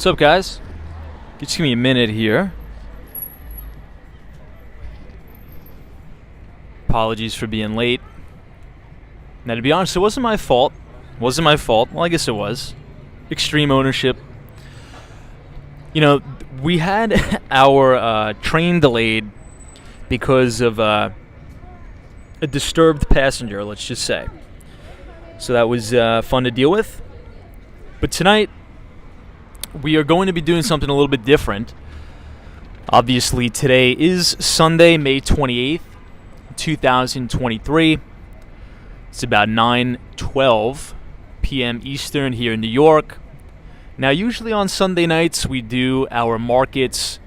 What's up, guys? Just give me a minute here. Apologies for being late. Now, to be honest, it wasn't my fault. Well, I guess it was. Extreme ownership. You know, we had our train delayed because of a disturbed passenger, let's just say. So that was fun to deal with. But tonight, we are going to be doing something a little bit different. Obviously, today is Sunday, May 28th, 2023. It's about 9:12 p.m. Eastern here in New York. Now, usually on Sunday nights, we do our markets,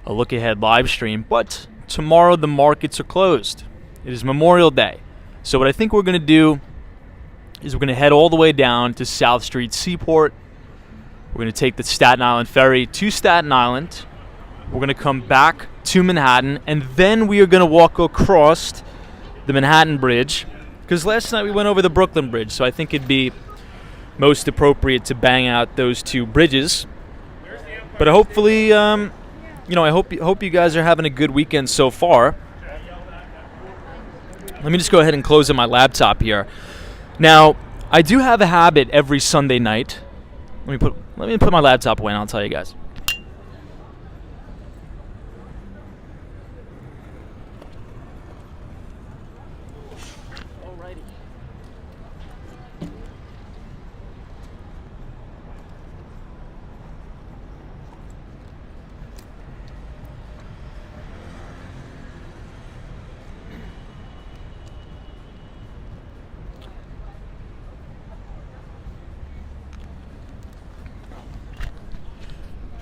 a look-ahead live stream, but tomorrow the markets are closed. It is Memorial Day. So what I think we're going to do is we're going to head all the way down to South Street Seaport. We're going to take the Staten Island Ferry to Staten Island. We're going to come back to Manhattan, and then we are going to walk across the Manhattan Bridge, because last night we went over the Brooklyn Bridge, so I think it'd be most appropriate to bang out those two bridges. But hopefully, I hope you guys are having a good weekend so far. Let me just go ahead and close up my laptop here. Now, I do have a habit every Sunday night. Let me put my laptop away and I'll tell you guys. Alrighty.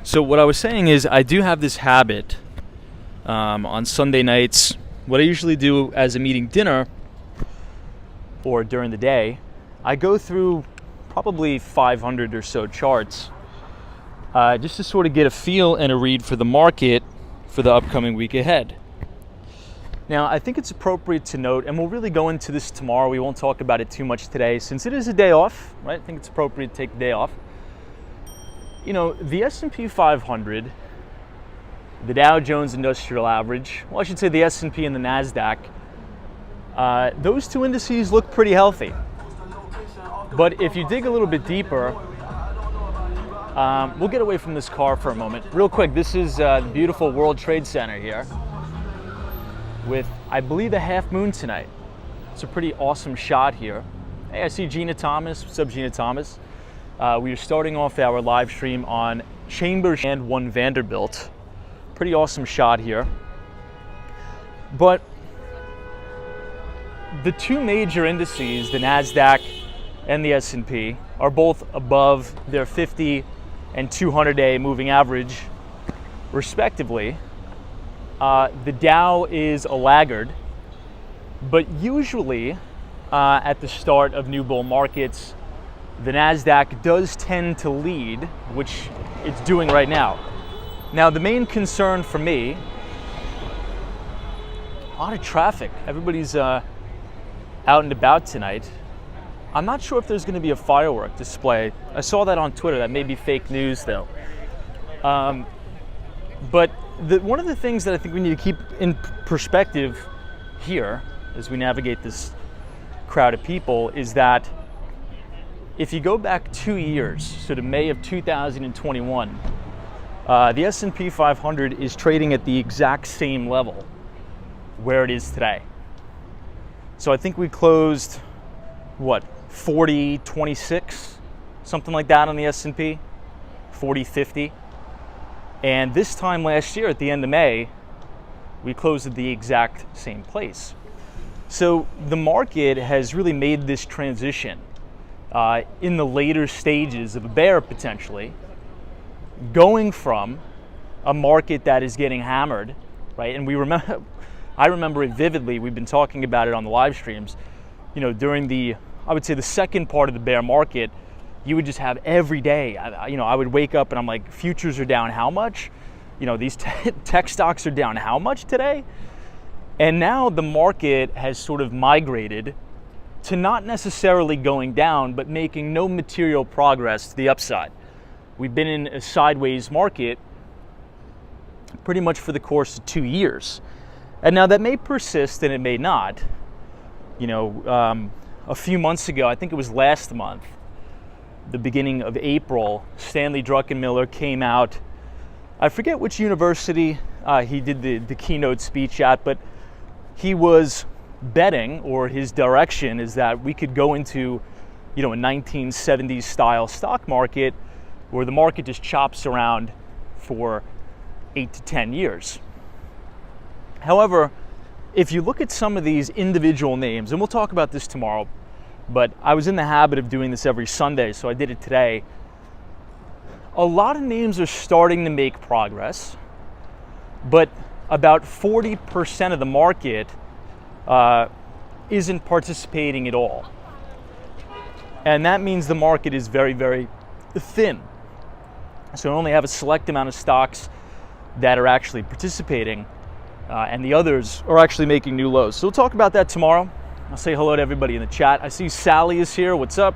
So what I was saying is I do have this habit on Sunday nights. What I usually do as I'm eating dinner or during the day, I go through probably 500 or so charts just to sort of get a feel and a read for the market for the upcoming week ahead. Now, I think it's appropriate to note, and we'll really go into this tomorrow, we won't talk about it too much today, since it is a day off, right? I think it's appropriate to take the day off. You know, the S&P 500, the Dow Jones Industrial Average, well, I should say the S&P and the NASDAQ, those two indices look pretty healthy. But if you dig a little bit deeper, we'll get away from this car for a moment. Real quick, this is the beautiful World Trade Center here with, I believe, a half moon tonight. It's a pretty awesome shot here. Hey, I see Gina Thomas. What's up, Gina Thomas? We are starting off our live stream on Chambers and One Vanderbilt. Pretty awesome shot here. But the two major indices, the NASDAQ and the S&P, are both above their 50 and 200-day moving average, respectively. The Dow is a laggard, but usually at the start of new bull markets, the NASDAQ does tend to lead, which it's doing right now. Now, the main concern for me, a lot of traffic. Everybody's out and about tonight. I'm not sure if there's going to be a firework display. I saw that on Twitter. That may be fake news, though. But one of the things that I think we need to keep in perspective here as we navigate this crowd of people is that if you go back 2 years, so to May of 2021, the S&P 500 is trading at the exact same level where it is today. So I think we closed, 40.26, something like that on the S&P, 40.50. And this time last year, at the end of May, we closed at the exact same place. So the market has really made this transition in the later stages of a bear, potentially, going from a market that is getting hammered, right? And I remember it vividly. We've been talking about it on the live streams. You know, during I would say the second part of the bear market, you would just have every day. I would wake up and I'm like, futures are down how much? You know, these tech stocks are down how much today? And now the market has sort of migrated to not necessarily going down, but making no material progress to the upside. we've been in a sideways market pretty much for the course of 2 years. And now that may persist and it may not. A few months ago, I think it was last month, the beginning of April, Stanley Druckenmiller came out. I forget which university he did the keynote speech at, but he was betting, or his direction is that we could go into, a 1970s style stock market where the market just chops around for 8 to 10 years. However, if you look at some of these individual names, and we'll talk about this tomorrow, but I was in the habit of doing this every Sunday, so I did it today. A lot of names are starting to make progress, but about 40% of the market isn't participating at all. And that means the market is very, very thin. So we only have a select amount of stocks that are actually participating, and the others are actually making new lows. So we'll talk about that tomorrow. I'll say hello to everybody in the chat. I see Sally is here. What's up?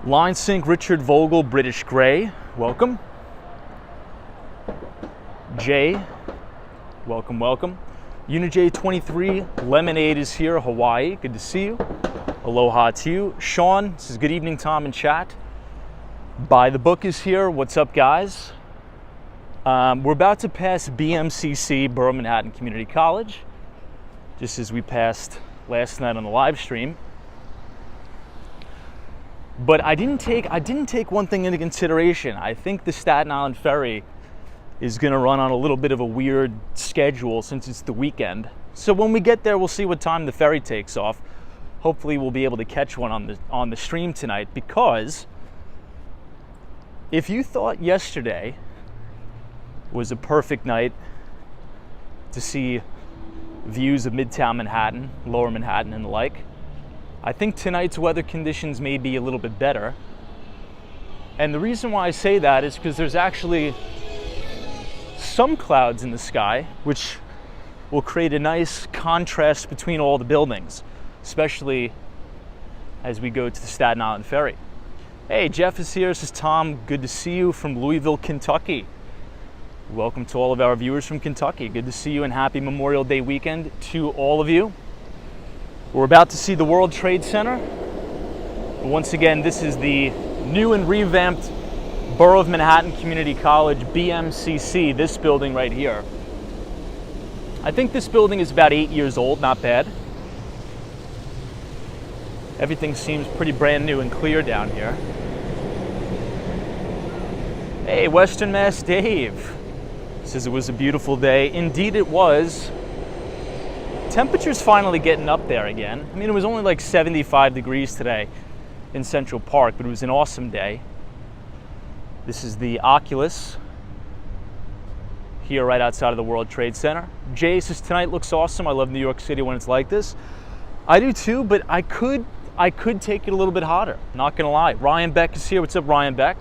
Line Sync, Richard Vogel, British Grey. Welcome. Jay, welcome, welcome. UniJ23, Lemonade is here, Hawaii. Good to see you. Aloha to you. Sean, this is good evening, Tom in chat. Buy the Book is here. What's up, guys? We're about to pass BMCC, Borough Manhattan Community College, just as we passed last night on the live stream. But I didn't take one thing into consideration. I think the Staten Island Ferry is going to run on a little bit of a weird schedule since it's the weekend. So when we get there, we'll see what time the ferry takes off. Hopefully we'll be able to catch one on the stream tonight, because if you thought yesterday was a perfect night to see views of Midtown Manhattan, Lower Manhattan, and the like, I think tonight's weather conditions may be a little bit better. And the reason why I say that is because there's actually some clouds in the sky, which will create a nice contrast between all the buildings, especially as we go to the Staten Island Ferry. Hey, Jeff is here. This is Tom. Good to see you from Louisville, Kentucky. Welcome to all of our viewers from Kentucky. Good to see you, and happy Memorial Day weekend to all of you. We're about to see the World Trade Center. Once again, this is the new and revamped Borough of Manhattan Community College, BMCC, this building right here. I think this building is about 8 years old, not bad. Everything seems pretty brand new and clear down here. Hey, Western Mass Dave says it was a beautiful day. Indeed it was. Temperature's finally getting up there again. I mean, it was only like 75 degrees today in Central Park, but it was an awesome day. This is the Oculus here right outside of the World Trade Center. Jay says, tonight looks awesome. I love New York City when it's like this. I do too, but I could take it a little bit hotter, not gonna lie. Ryan Beck is here. What's up, Ryan Beck?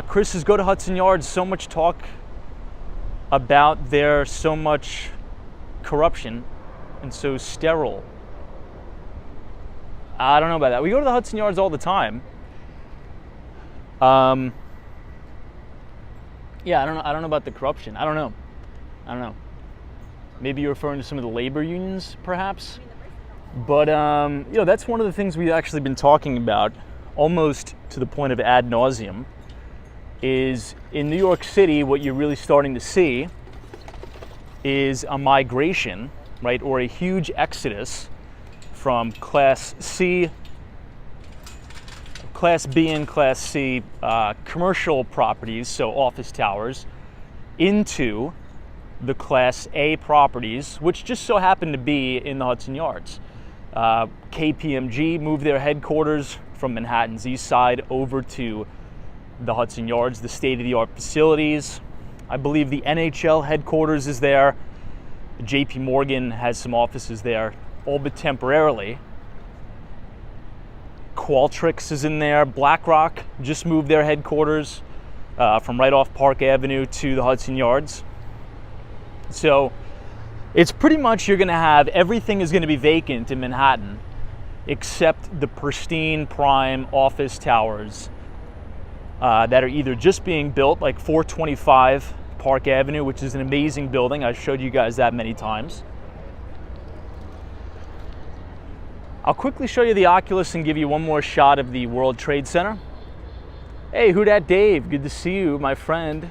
Chris says, go to Hudson Yards. So much talk about there, so much corruption and so sterile. I don't know about that. We go to the Hudson Yards all the time. Yeah, I don't know about the corruption. I don't know. Maybe you're referring to some of the labor unions, perhaps. But that's one of the things we've actually been talking about, almost to the point of ad nauseum, is in New York City, what you're really starting to see is a migration, right, or a huge exodus from Class C, Class B and Class C commercial properties, so office towers, into the Class A properties, which just so happen to be in the Hudson Yards. KPMG moved their headquarters from Manhattan's East Side over to the Hudson Yards, the state-of-the-art facilities. I believe the NHL headquarters is there. JP Morgan has some offices there, all but temporarily. Qualtrics is in there. BlackRock just moved their headquarters from right off Park Avenue to the Hudson Yards. So it's pretty much you're going to have everything is going to be vacant in Manhattan except the pristine prime office towers that are either just being built, like 425 Park Avenue, which is an amazing building. I've showed you guys that many times. I'll quickly show you the Oculus and give you one more shot of the World Trade Center. Hey, who dat Dave? Good to see you, my friend.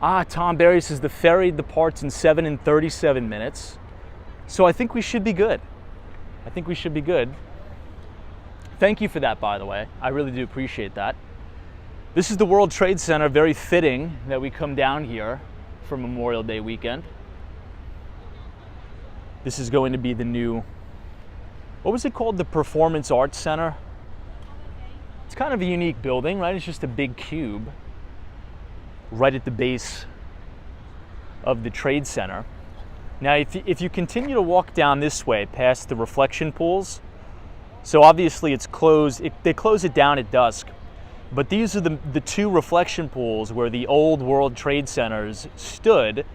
Tom Barry says the ferry departs in 7 and 37 minutes. So I think we should be good. I think we should be good. Thank you for that, by the way. I really do appreciate that. This is the World Trade Center. Very fitting that we come down here for Memorial Day weekend. This is going to be the new, what was it called? The Performance Arts Center. It's kind of a unique building, right? It's just a big cube right at the base of the Trade Center. Now, if you continue to walk down this way past the reflection pools, so obviously it's closed, they close it down at dusk, but these are the two reflection pools where the old World Trade Centers stood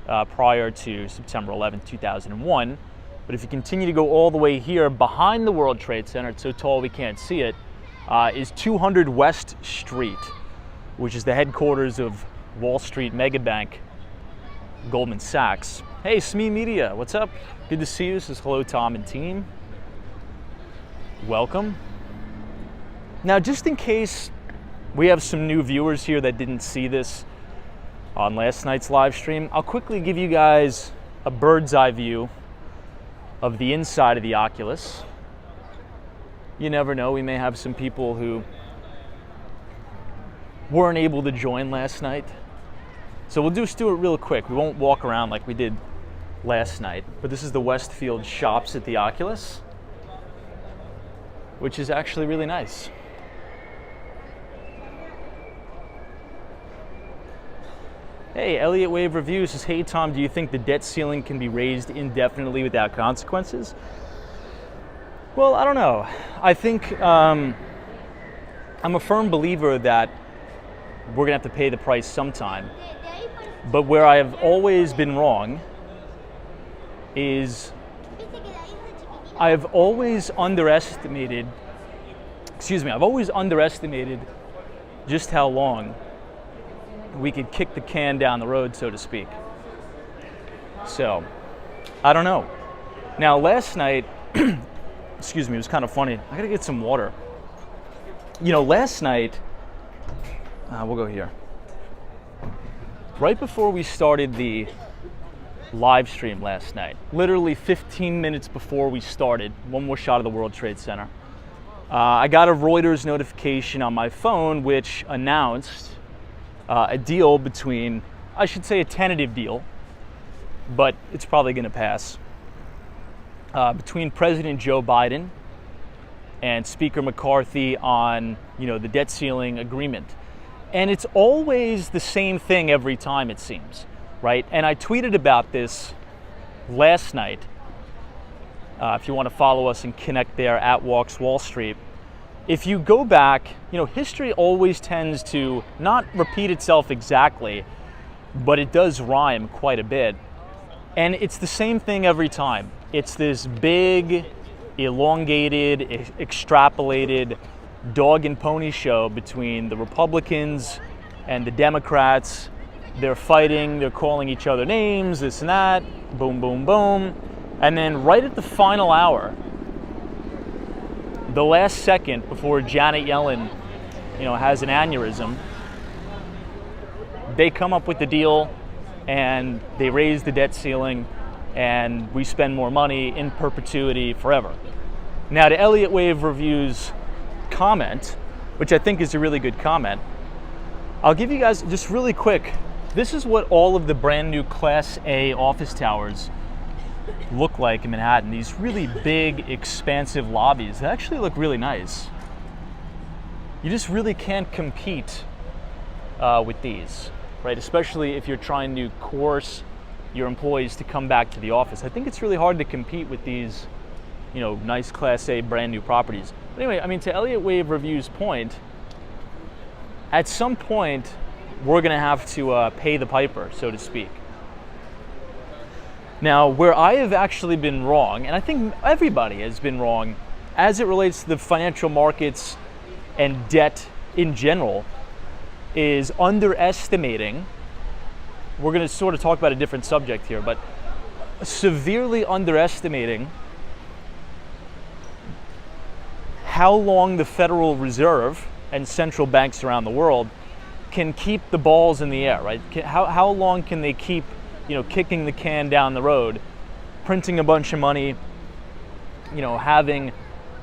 prior to September 11th, 2001. But if you continue to go all the way here behind the World Trade Center, it's so tall we can't see it, is 200 West Street, which is the headquarters of Wall Street Megabank, Goldman Sachs. Hey, SME Media, what's up? Good to see you. This is Hello Tom and team. Welcome. Now, just in case we have some new viewers here that didn't see this on last night's live stream, I'll quickly give you guys a bird's eye view of the inside of the Oculus. You never know, we may have some people who weren't able to join last night. So we'll just do it real quick. We won't walk around like we did last night. But this is the Westfield shops at the Oculus, which is actually really nice. Hey, Elliott Wave Review says, hey Tom, do you think the debt ceiling can be raised indefinitely without consequences? Well, I don't know. I think I'm a firm believer that we're gonna have to pay the price sometime. But where I have always been wrong is I have always underestimated, I've always underestimated just how long we could kick the can down the road, so to speak. So, I don't know. Now, last night, it was kind of funny. I gotta get some water. You know, last night, we'll go here. Right before we started the live stream last night, literally 15 minutes before we started, one more shot of the World Trade Center, I got a Reuters notification on my phone which announced a deal between, I should say a tentative deal, but it's probably going to pass, between President Joe Biden and Speaker McCarthy on, the debt ceiling agreement. And it's always the same thing every time, it seems, right? And I tweeted about this last night. If you want to follow us and connect there at Walks Wall Street. If you go back, history always tends to not repeat itself exactly, but it does rhyme quite a bit. And it's the same thing every time. It's this big, elongated, extrapolated dog and pony show between the Republicans and the Democrats. They're fighting, they're calling each other names, this and that, boom, boom, boom. And then right at the final hour, the last second before Janet Yellen, has an aneurysm, they come up with the deal and they raise the debt ceiling and we spend more money in perpetuity forever. Now, to Elliott Wave Review's comment, which I think is a really good comment, I'll give you guys just really quick, this is what all of the brand new Class A office towers look like in Manhattan. These really big, expansive lobbies that actually look really nice. You just really can't compete with these, right? Especially if you're trying to coerce your employees to come back to the office. I think it's really hard to compete with these, nice Class A brand new properties. But anyway, to Elliott Wave Review's point, at some point, we're gonna have to pay the piper, so to speak. Now, where I have actually been wrong, and I think everybody has been wrong, as it relates to the financial markets and debt in general is underestimating. We're going to sort of talk about a different subject here, but severely underestimating how long the Federal Reserve and central banks around the world can keep the balls in the air, right? How long can they keep, kicking the can down the road, printing a bunch of money, having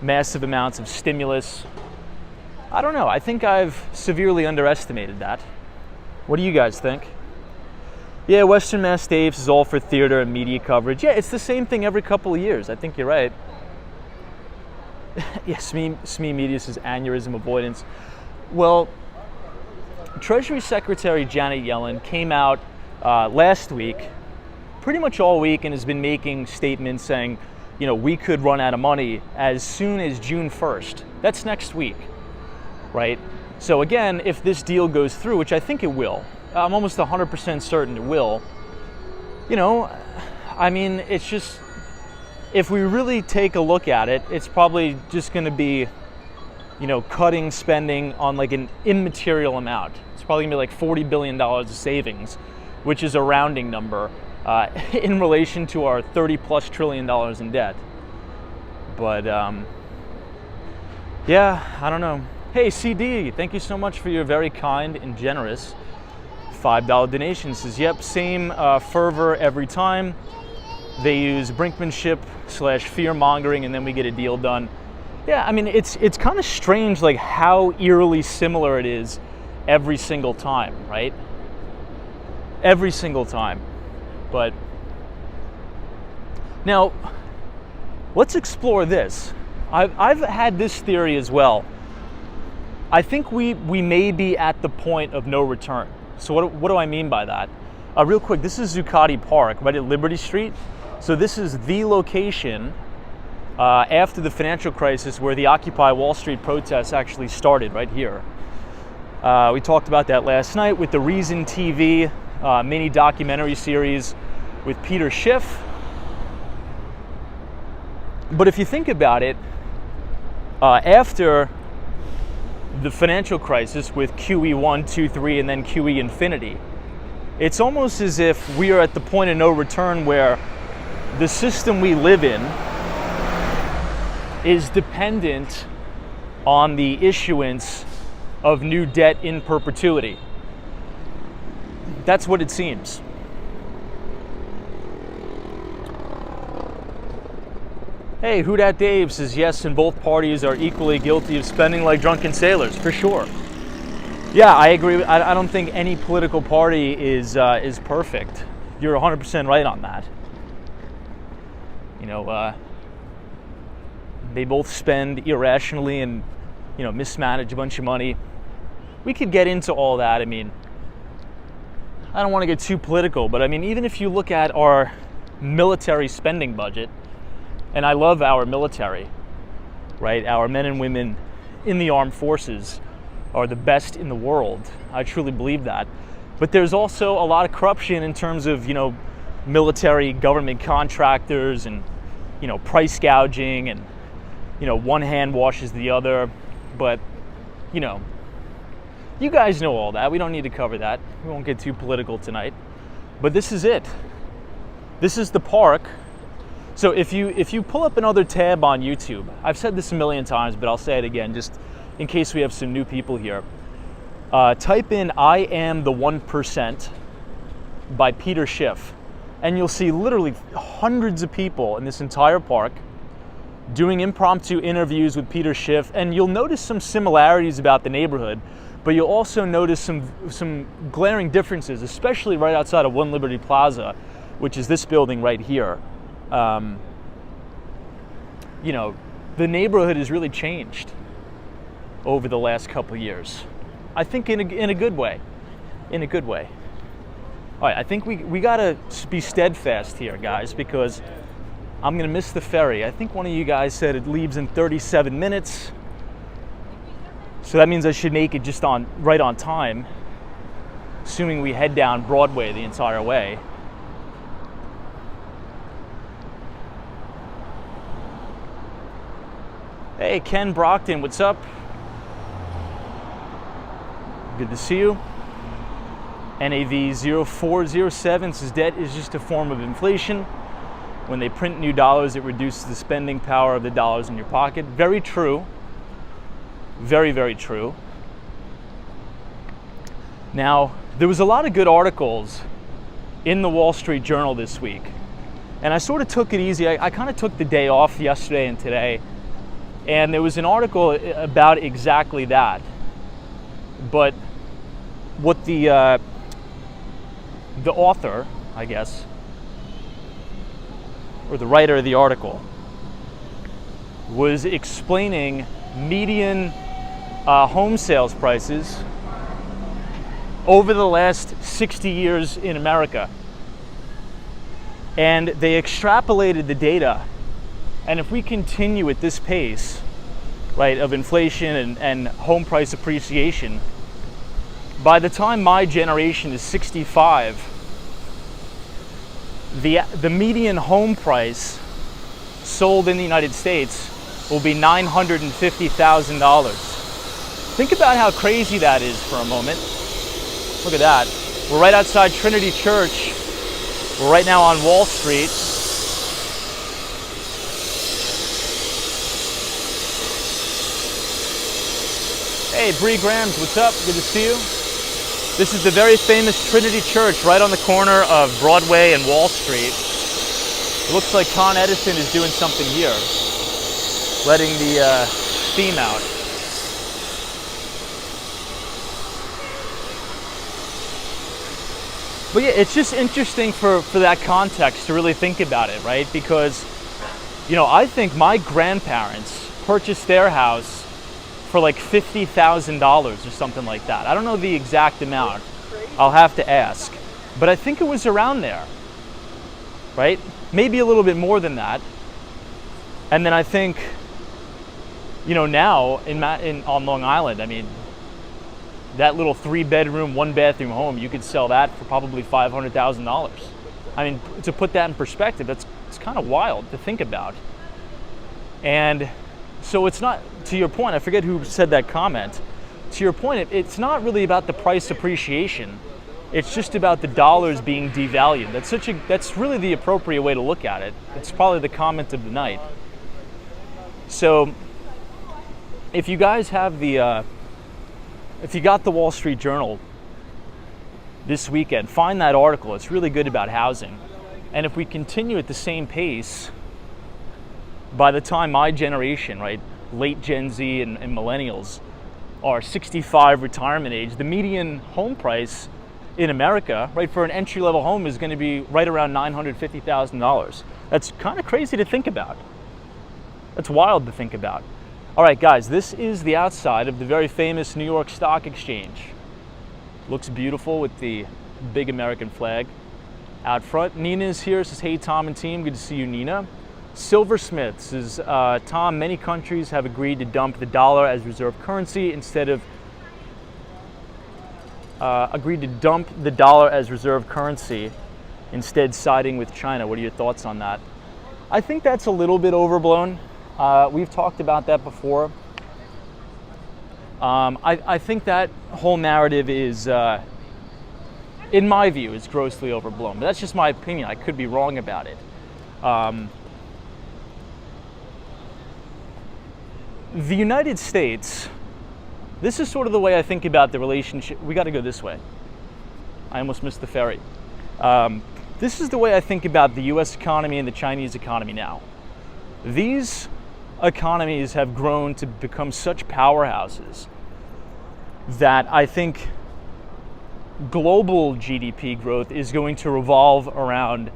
massive amounts of stimulus? I don't know. I think I've severely underestimated that. What do you guys think? Yeah, Western Mass Daves is all for theater and media coverage. Yeah, it's the same thing every couple of years. I think you're right. Yeah, SME Media says aneurysm avoidance. Well, Treasury Secretary Janet Yellen came out last week, pretty much all week, and has been making statements saying, we could run out of money as soon as June 1st. That's next week, right? So again, if this deal goes through, which I think it will, I'm almost 100% certain it will, it's just, if we really take a look at it, it's probably just going to be, cutting spending on like an immaterial amount. It's probably going to be like $40 billion of savings, which is a rounding number in relation to our $30+ trillion in debt. But yeah, I don't know. Hey, CD, thank you so much for your very kind and generous $5 donation. Says, yep, same fervor every time. They use brinkmanship / fear mongering, and then we get a deal done. Yeah, it's kind of strange, like how eerily similar it is every single time, right? Every single time. But now, let's explore this. I've had this theory as well. I think we may be at the point of no return. So what do I mean by that? Real quick, this is Zuccotti Park, right at Liberty Street. So this is the location after the financial crisis where the Occupy Wall Street protests actually started, right here. We talked about that last night with the Reason TV mini documentary series with Peter Schiff. But if you think about it, after the financial crisis with QE1, 2, 3, and then QE infinity, it's almost as if we are at the point of no return where the system we live in is dependent on the issuance of new debt in perpetuity. That's what it seems. Hey, Who Dat Dave says yes, and both parties are equally guilty of spending like drunken sailors, for sure. Yeah, I agree. I don't think any political party is perfect. You're 100% right on that. They both spend irrationally and, mismanage a bunch of money. We could get into all that. I don't want to get too political, but even if you look at our military spending budget, and I love our military, right? Our men and women in the armed forces are the best in the world. I truly believe that. But there's also a lot of corruption in terms of, military government contractors and, price gouging and, one hand washes the other. But, you guys know all that. We don't need to cover that. We won't get too political tonight. But this is it. This is the park. So if you pull up another tab on YouTube, I've said this a million times, but I'll say it again just in case we have some new people here. Type in "I Am the 1%" by Peter Schiff, and you'll see literally hundreds of people in this entire park doing impromptu interviews with Peter Schiff, and you'll notice some similarities about the neighborhood, but you'll also notice some glaring differences, especially right outside of One Liberty Plaza, which is this building right here. The neighborhood has really changed over the last couple of years. I think in a good way. In a good way. All right, I think we gotta be steadfast here, guys, because I'm gonna miss the ferry. I think one of you guys said it leaves in 37 minutes. So that means I should make it just right on time, assuming we head down Broadway the entire way. Hey, Ken Brockton, what's up? Good to see you. NAV 0407 says debt is just a form of inflation. When they print new dollars, it reduces the spending power of the dollars in your pocket. Very true. Very, very true. Now, there was a lot of good articles in the Wall Street Journal this week. And I sort of took it easy. I kind of took the day off yesterday and today. And there was an article about exactly that. But what the author, I guess, or the writer of the article, was explaining median home sales prices over the last 60 years in America. And they extrapolated the data. And if we continue at this pace, right, of inflation and home price appreciation, by the time my generation is 65, the median home price sold in the United States will be $950,000. Think about how crazy that is for a moment. Look at that. We're right outside Trinity Church. We're right now on Wall Street. Hey, Bree Grams, what's up? Good to see you. This is the very famous Trinity Church right on the corner of Broadway and Wall Street. It looks like Con Edison is doing something here, letting the steam out. But yeah, it's just interesting for that context to really think about it, right? Because, you know, I think my grandparents purchased their house for like $50,000 or something like that. I don't know the exact amount. I'll have to ask. But I think it was around there, right? Maybe a little bit more than that. And then I think, you know, now on Long Island, I mean, that little 3-bedroom, 1-bathroom home, you could sell that for probably $500,000. I mean, to put that in perspective, it's kind of wild to think about. And so it's not, to your point, I forget who said that comment. To your point, it's not really about the price appreciation. It's just about the dollars being devalued. That's really the appropriate way to look at it. It's probably the comment of the night. So if you guys have if you got the Wall Street Journal this weekend, find that article. It's really good about housing. And if we continue at the same pace, by the time my generation, right, late Gen Z and millennials are 65 retirement age, the median home price in America, right, for an entry-level home is going to be right around $950,000. That's kind of crazy to think about. That's wild to think about. All right, guys, this is the outside of the very famous New York Stock Exchange. Looks beautiful with the big American flag out front. Nina's here, says, hey, Tom and team, good to see you, Nina. Silversmith says, Tom, many countries have agreed to dump the dollar as reserve currency instead of siding with China. What are your thoughts on that? I think that's a little bit overblown. We've talked about that before. I think that whole narrative is, in my view, is grossly overblown. But that's just my opinion. I could be wrong about it. The United States, this is sort of the way I think about the relationship. We got to go this way. I almost missed the ferry. This is the way I think about the U.S. economy and the Chinese economy now. These economies have grown to become such powerhouses that I think global GDP growth is going to revolve around,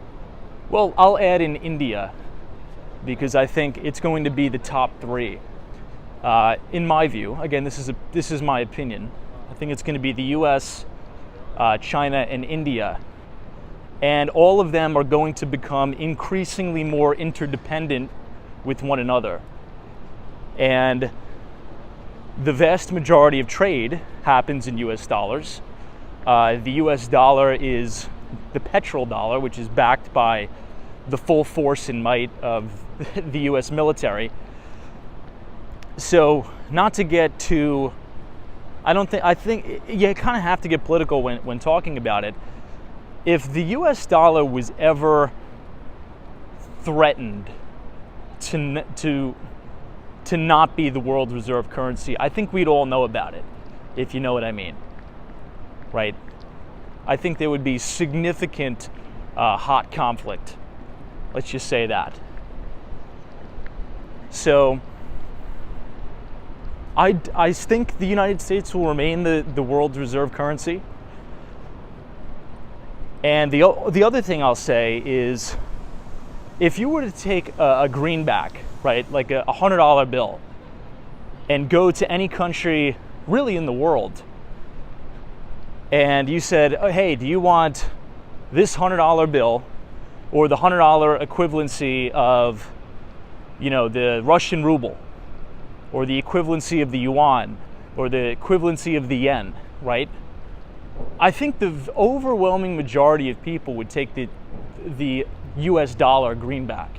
well, I'll add in India, because I think it's going to be the top 3. In my view, again, this is my opinion. I think it's going to be the U.S., China, and India, and all of them are going to become increasingly more interdependent with one another. And the vast majority of trade happens in U.S. dollars. The U.S. dollar is the petrodollar, which is backed by the full force and might of the U.S. military. So, not to get too I think you kind of have to get political when talking about it. If the US dollar was ever threatened to not be the world reserve currency, I think we'd all know about it, if you know what I mean, right? I think there would be significant hot conflict. Let's just say that. So I think the United States will remain the world's reserve currency. And the other thing I'll say is, if you were to take a greenback, right, like a $100 bill, and go to any country really in the world, and you said, oh, hey, do you want this $100 bill or the $100 equivalency of, the Russian ruble, or the equivalency of the yuan, or the equivalency of the yen, right? I think the overwhelming majority of people would take the US dollar greenback,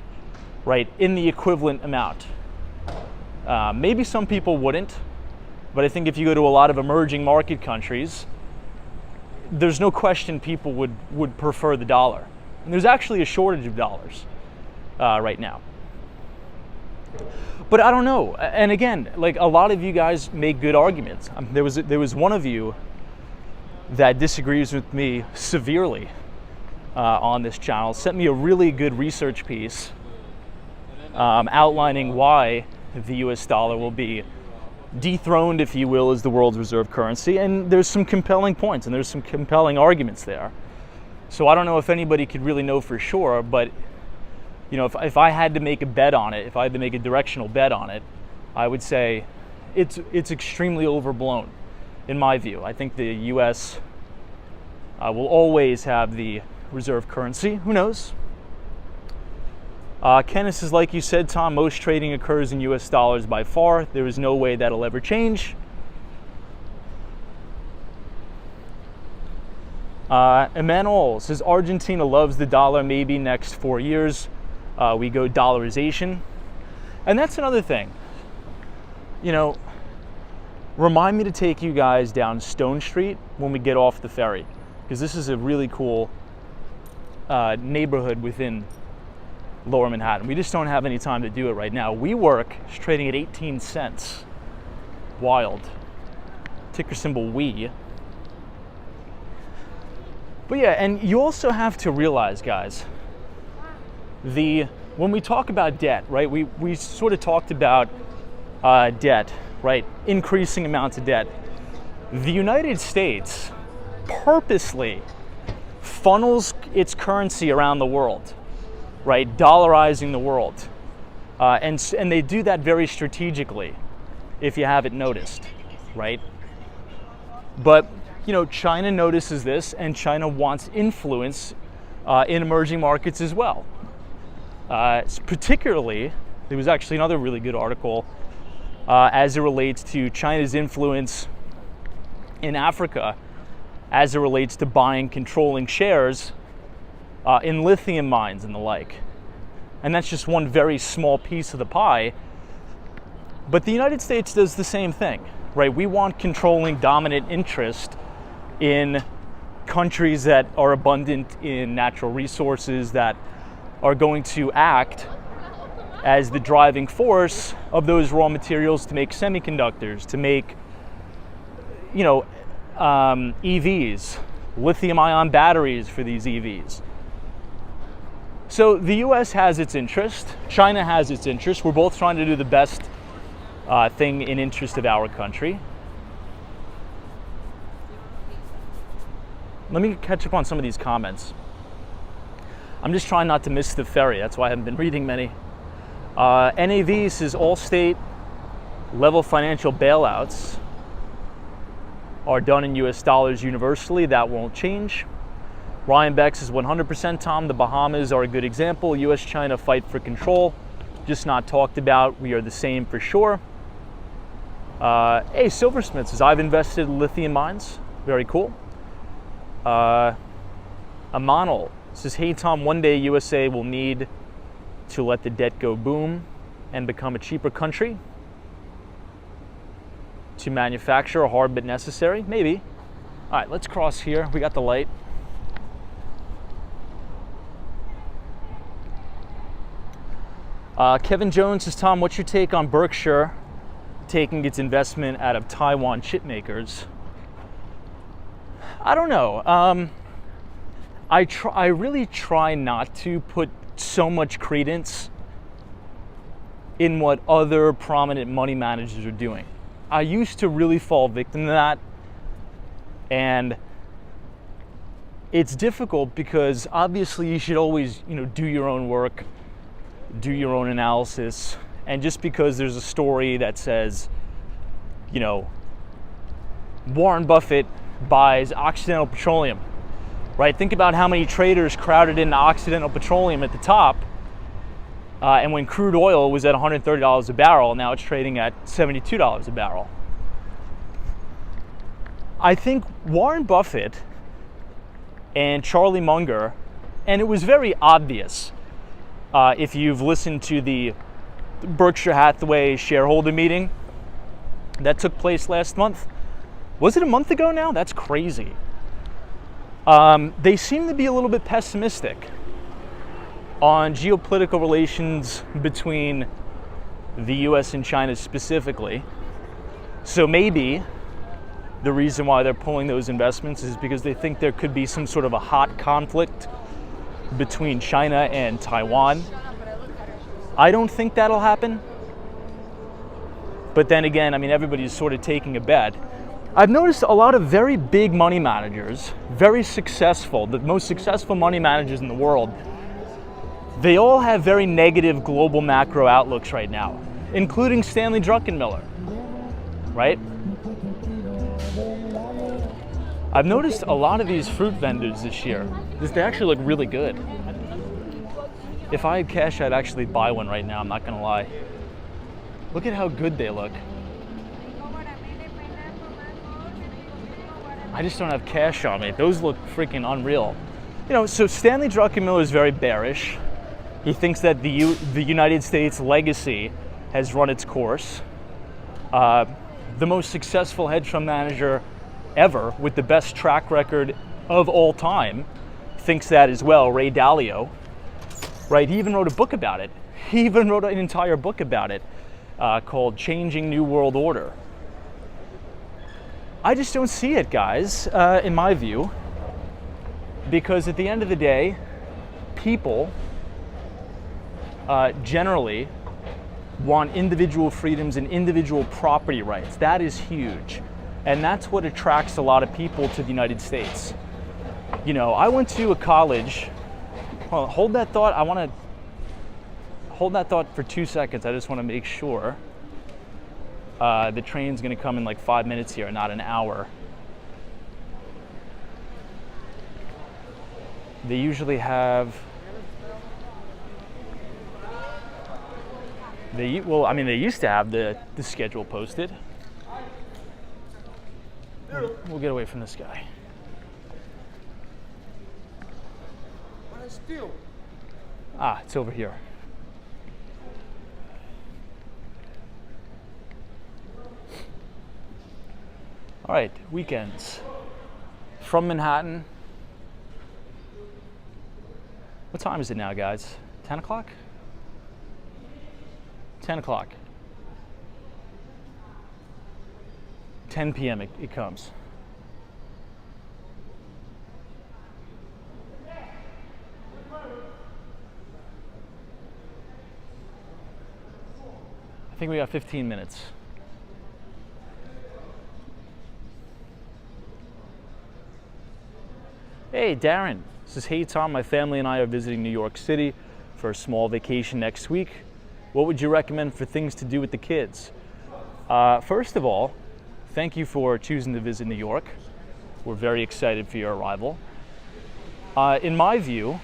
right, in the equivalent amount. Maybe some people wouldn't, but I think if you go to a lot of emerging market countries, there's no question people would prefer the dollar. And there's actually a shortage of dollars right now. But I don't know. And again, like, a lot of you guys make good arguments. There was one of you that disagrees with me severely on this channel, sent me a really good research piece outlining why the US dollar will be dethroned, if you will, as the world's reserve currency. And there's some compelling points and there's some compelling arguments there. So I don't know if anybody could really know for sure, but if I had to make a bet on it, if I had to make a directional bet on it, I would say it's extremely overblown, in my view. I think the U.S. Will always have the reserve currency. Who knows? Kenneth says, like you said, Tom, most trading occurs in U.S. dollars by far. There is no way that'll ever change. Emmanuel says, Argentina loves the dollar. Maybe next 4 years we go dollarization. And that's another thing. Remind me to take you guys down Stone Street when we get off the ferry, because this is a really cool neighborhood within Lower Manhattan. We just don't have any time to do it right now. WeWork is trading at 18 cents. Wild. Ticker symbol WE. But yeah, and you also have to realize, guys, when we talk about debt, right, we sort of talked about debt, right, increasing amounts of debt. The United States purposely funnels its currency around the world, right, dollarizing the world. And they do that very strategically, if you haven't noticed, right? But, China notices this, and China wants influence in emerging markets as well. Particularly, there was actually another really good article as it relates to China's influence in Africa, as it relates to buying controlling shares in lithium mines and the like. And that's just one very small piece of the pie. But the United States does the same thing, right? We want controlling dominant interest in countries that are abundant in natural resources, that are going to act as the driving force of those raw materials to make semiconductors, to make, EVs, lithium-ion batteries for these EVs. So the US has its interest, China has its interest. We're both trying to do the best thing in interest of our country. Let me catch up on some of these comments. I'm just trying not to miss the ferry. That's why I haven't been reading many. NAV says all state level financial bailouts are done in US dollars universally. That won't change. Ryan Beck says 100%, Tom. The Bahamas are a good example. US-China fight for control. Just not talked about. We are the same for sure. Hey, Silversmith says, I've invested in lithium mines. Very cool. Amanal says, hey Tom, one day USA will need to let the debt go boom and become a cheaper country. to manufacture, hard but necessary? Maybe. All right, let's cross here. We got the light. Kevin Jones says, Tom, what's your take on Berkshire taking its investment out of Taiwan chip makers? I don't know. I really try not to put so much credence in what other prominent money managers are doing. I used to really fall victim to that, and it's difficult because obviously you should always, do your own work, do your own analysis, and just because there's a story that says, Warren Buffett buys Occidental Petroleum, right? Think about how many traders crowded into Occidental Petroleum at the top, and when crude oil was at $130 a barrel, now it's trading at $72 a barrel. I think Warren Buffett and Charlie Munger, and it was very obvious if you've listened to the Berkshire Hathaway shareholder meeting that took place last month. Was it a month ago now? That's crazy. They seem to be a little bit pessimistic on geopolitical relations between the US and China specifically. So maybe the reason why they're pulling those investments is because they think there could be some sort of a hot conflict between China and Taiwan. I don't think that'll happen. But then again, everybody's sort of taking a bet. I've noticed a lot of very big money managers, very successful, the most successful money managers in the world, they all have very negative global macro outlooks right now, including Stanley Druckenmiller, right? I've noticed a lot of these fruit vendors this year, they actually look really good. If I had cash, I'd actually buy one right now, I'm not gonna lie. Look at how good they look. I just don't have cash on me. Those look freaking unreal. So Stanley Druckenmiller is very bearish. He thinks that the United States legacy has run its course. The most successful hedge fund manager ever with the best track record of all time thinks that as well, Ray Dalio. Right? He even wrote a book about it. He even wrote an entire book about it called Changing New World Order. I just don't see it, guys, in my view, because at the end of the day, people generally want individual freedoms and individual property rights. That is huge. And that's what attracts a lot of people to the United States. I went to a college. Hold that thought. I want to hold that thought for 2 seconds. I just want to make sure the train's going to come in like 5 minutes here, not an hour. They usually have... They used to have the schedule posted. We'll get away from this guy. It's over here. All right, weekends. From Manhattan. What time is it now, guys? 10 o'clock? 10 o'clock. 10 p.m. it comes. I think we got 15 minutes. Hey, Darren says, hey Tom, my family and I are visiting New York City for a small vacation next week. What would you recommend for things to do with the kids? First of all, thank you for choosing to visit New York. We're very excited for your arrival. In my view,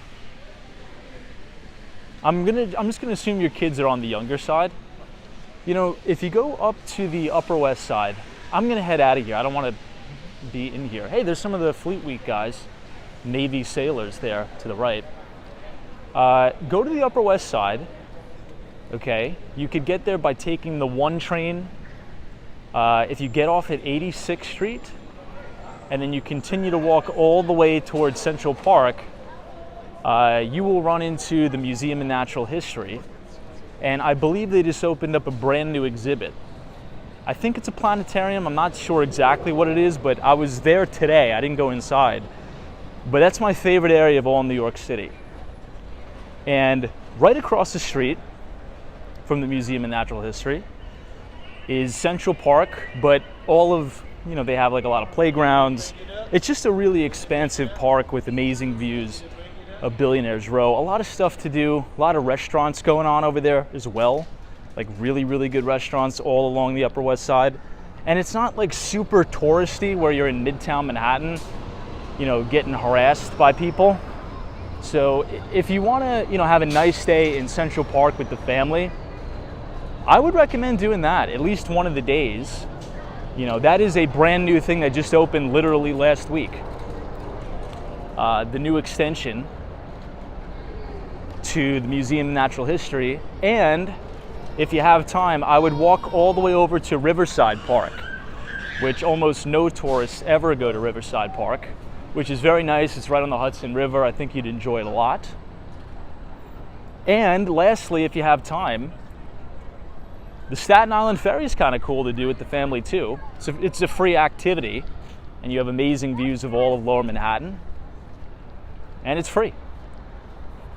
I'm just gonna assume your kids are on the younger side. If you go up to the Upper West Side, I'm gonna head out of here. I don't want to be in here. Hey, there's some of the Fleet Week guys, Navy sailors there to the right. Go to the Upper West Side. Okay, you could get there by taking the 1 train If you get off at 86th Street and then you continue to walk all the way towards Central Park, you will run into the Museum of Natural History. And I believe they just opened up a brand new exhibit. I think it's a planetarium. I'm not sure exactly what it is, but I was there today. I didn't go inside. But that's my favorite area of all New York City. And right across the street from the Museum of Natural History is Central Park, but all of, they have like a lot of playgrounds. It's just a really expansive park with amazing views of Billionaires Row. A lot of stuff to do, a lot of restaurants going on over there as well. Like really, really good restaurants all along the Upper West Side. And it's not like super touristy where you're in Midtown Manhattan, getting harassed by people. So if you want to, have a nice day in Central Park with the family, I would recommend doing that at least one of the days. That is a brand new thing that just opened literally last week. The new extension to the Museum of Natural History. And if you have time, I would walk all the way over to Riverside Park, which almost no tourists ever go to Riverside Park, which is very nice. It's right on the Hudson River. I think you'd enjoy it a lot. And lastly, if you have time, the Staten Island Ferry is kind of cool to do with the family too. So it's a free activity, and you have amazing views of all of Lower Manhattan, and it's free.